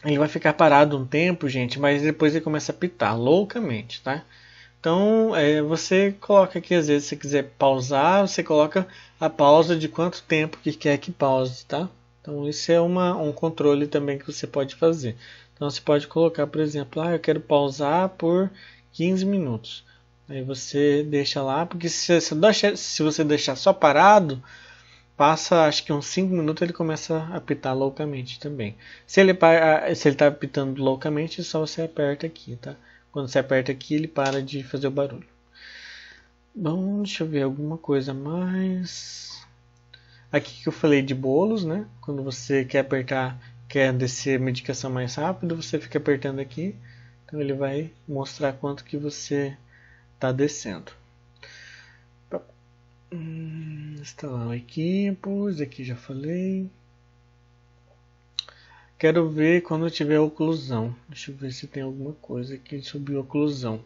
ele vai ficar parado um tempo, gente, mas depois ele começa a pitar loucamente, tá? Então, você coloca aqui, às vezes, se você quiser pausar, você coloca a pausa de quanto tempo que quer que pause, tá? Então, isso é um controle também que você pode fazer. Então, você pode colocar, por exemplo, eu quero pausar por 15 minutos. Aí você deixa lá, porque se você deixar só parado, passa acho que uns 5 minutos ele começa a apitar loucamente também. Se ele está apitando loucamente, só você aperta aqui, tá? Quando você aperta aqui, ele para de fazer o barulho. Bom, deixa eu ver alguma coisa mais. Aqui que eu falei de bolos, né? Quando você quer apertar, quer descer a medicação mais rápido, você fica apertando aqui. Então ele vai mostrar quanto que você está descendo. Instalar o equipos, aqui já falei. Quero ver quando tiver oclusão. Deixa eu ver se tem alguma coisa aqui sobre oclusão.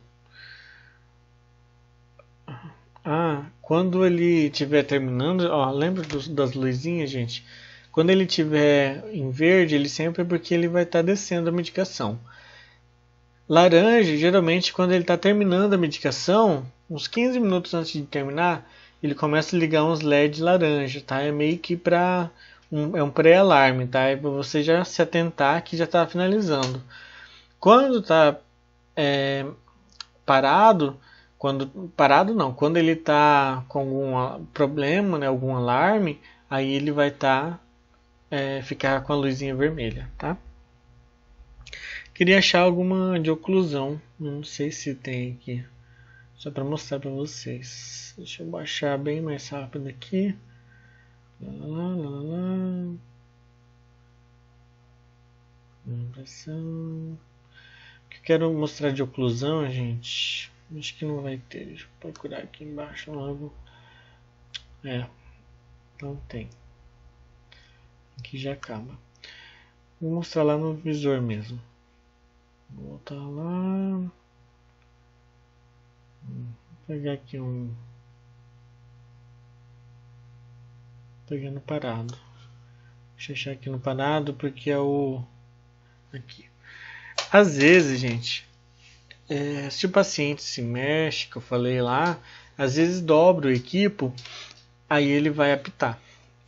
Quando ele estiver terminando, ó, lembra das luzinhas, gente? Quando ele estiver em verde, ele sempre é porque ele vai estar descendo a medicação. Laranja, geralmente, quando ele está terminando a medicação, uns 15 minutos antes de terminar, ele começa a ligar uns LEDs laranja, tá? É meio que para é um pré-alarme, tá? É para você já se atentar que já está finalizando. Quando está parado, quando ele está com algum problema, né, algum alarme, aí ele vai ficar com a luzinha vermelha, tá? Queria achar alguma de oclusão, não sei se tem aqui, só para mostrar para vocês. Deixa eu baixar bem mais rápido aqui. Impressão. O que eu quero mostrar de oclusão, gente? Acho que não vai ter. Deixa eu procurar aqui embaixo logo. Não tem. Aqui já acaba. Vou mostrar lá no visor mesmo. Vou voltar lá. Vou pegar aqui pegando parado. Deixa eu achar aqui no parado porque é o aqui. Às vezes, gente, se o paciente se mexe, que eu falei lá, às vezes dobra o equipo, aí ele vai apitar.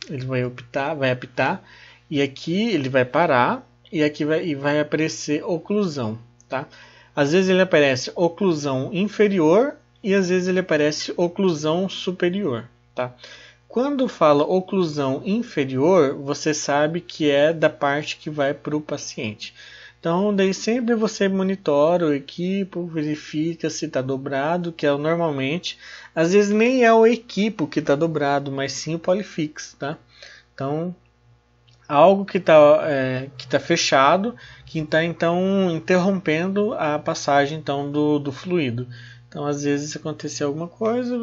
Ele vai apitar e aqui ele vai parar e aqui vai aparecer oclusão, tá? Às vezes ele aparece oclusão inferior e às vezes ele aparece oclusão superior, tá? Quando fala oclusão inferior, você sabe que é da parte que vai para o paciente. Então, daí sempre você monitora o equipo, verifica se está dobrado, que é normalmente. Às vezes nem é o equipo que está dobrado, mas sim o Polyfix, tá? Então, algo que tá fechado, que está então interrompendo a passagem então do fluido. Então, às vezes, se acontecer alguma coisa,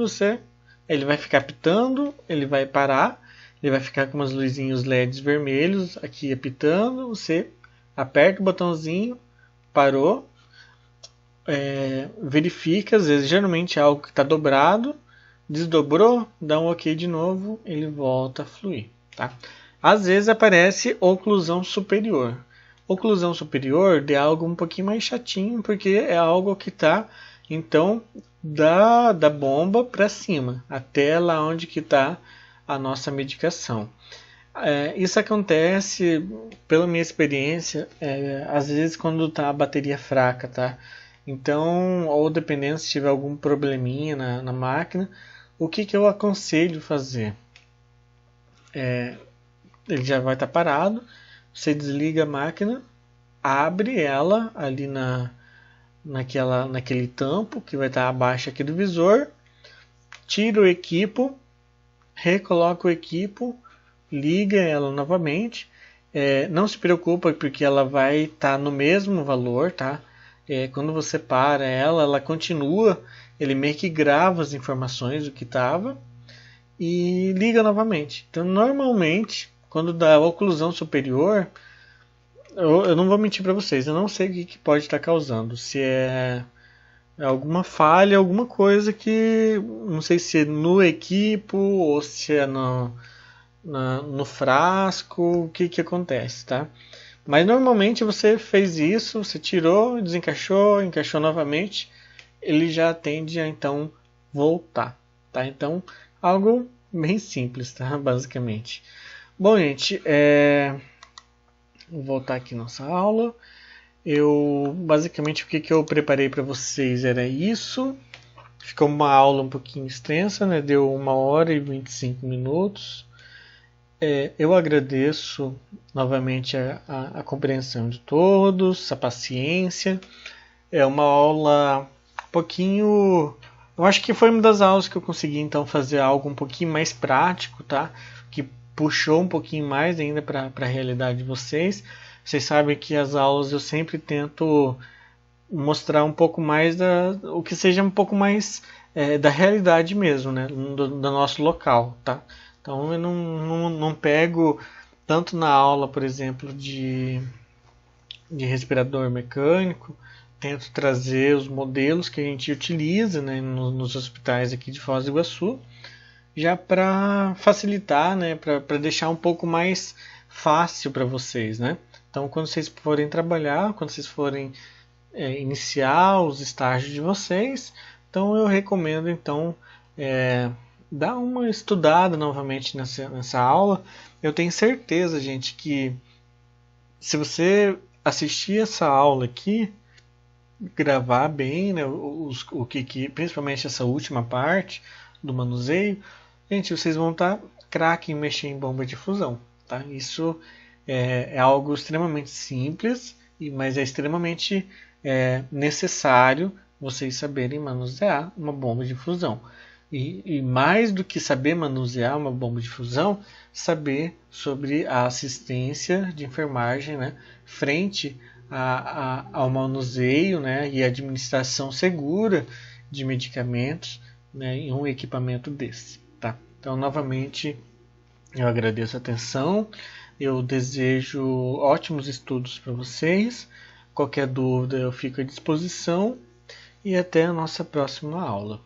ele vai ficar apitando, ele vai parar, ele vai ficar com umas luzinhas LEDs vermelhos aqui apitando, você aperta o botãozinho, parou, verifica, às vezes geralmente é algo que está dobrado, desdobrou, dá um OK de novo, ele volta a fluir, tá? Às vezes aparece oclusão superior. Oclusão superior é algo um pouquinho mais chatinho, porque é algo que está, então, da bomba para cima, até lá onde que está a nossa medicação. Isso acontece, pela minha experiência, às vezes quando está a bateria fraca, tá? Então, ou dependendo se tiver algum probleminha na máquina, o que eu aconselho fazer? Ele já vai estar parado, você desliga a máquina, abre ela ali naquele tampo que vai estar abaixo aqui do visor, tira o equipo, recoloca o equipo, liga ela novamente. Não se preocupa porque ela vai estar no mesmo valor, tá? Quando você para ela continua, ele meio que grava as informações do que estava e liga novamente. Então, normalmente, quando dá oclusão superior, eu não vou mentir para vocês, eu não sei o que pode estar causando. Se é alguma falha, alguma coisa que não sei se é no equipo ou se é no frasco, o que acontece, tá? Mas normalmente você fez isso, você tirou, desencaixou, encaixou novamente, ele já tende a então voltar, tá? Então, algo bem simples, tá? Basicamente. Bom, gente, vou voltar aqui nossa aula. Basicamente, o que eu preparei para vocês era isso. Ficou uma aula um pouquinho extensa, né? Deu 1h e 25 minutos. Eu agradeço novamente a compreensão de todos, a paciência. É uma aula um pouquinho... Eu acho que foi uma das aulas que eu consegui então fazer algo um pouquinho mais prático, tá? Que puxou um pouquinho mais ainda para a realidade de vocês. Vocês sabem que as aulas eu sempre tento mostrar um pouco mais o que seja um pouco mais da realidade mesmo, né, do nosso local, tá? Então eu não pego tanto na aula, por exemplo, de respirador mecânico, tento trazer os modelos que a gente utiliza, né, nos hospitais aqui de Foz do Iguaçu, já para facilitar, né, para deixar um pouco mais fácil para vocês, né? Então, quando vocês forem trabalhar, quando vocês forem iniciar os estágios de vocês, então eu recomendo então dar uma estudada novamente nessa aula. Eu tenho certeza, gente, que se você assistir essa aula aqui, gravar bem, né, principalmente essa última parte do manuseio, gente, vocês vão estar craque em mexer em bomba de fusão, tá? Isso é algo extremamente simples, mas é extremamente necessário vocês saberem manusear uma bomba de fusão. E mais do que saber manusear uma bomba de fusão, saber sobre a assistência de enfermagem, né, frente ao manuseio, né, e administração segura de medicamentos, né, em um equipamento desse. Tá? Então, novamente, eu agradeço a atenção, eu desejo ótimos estudos para vocês. Qualquer dúvida eu fico à disposição e até a nossa próxima aula.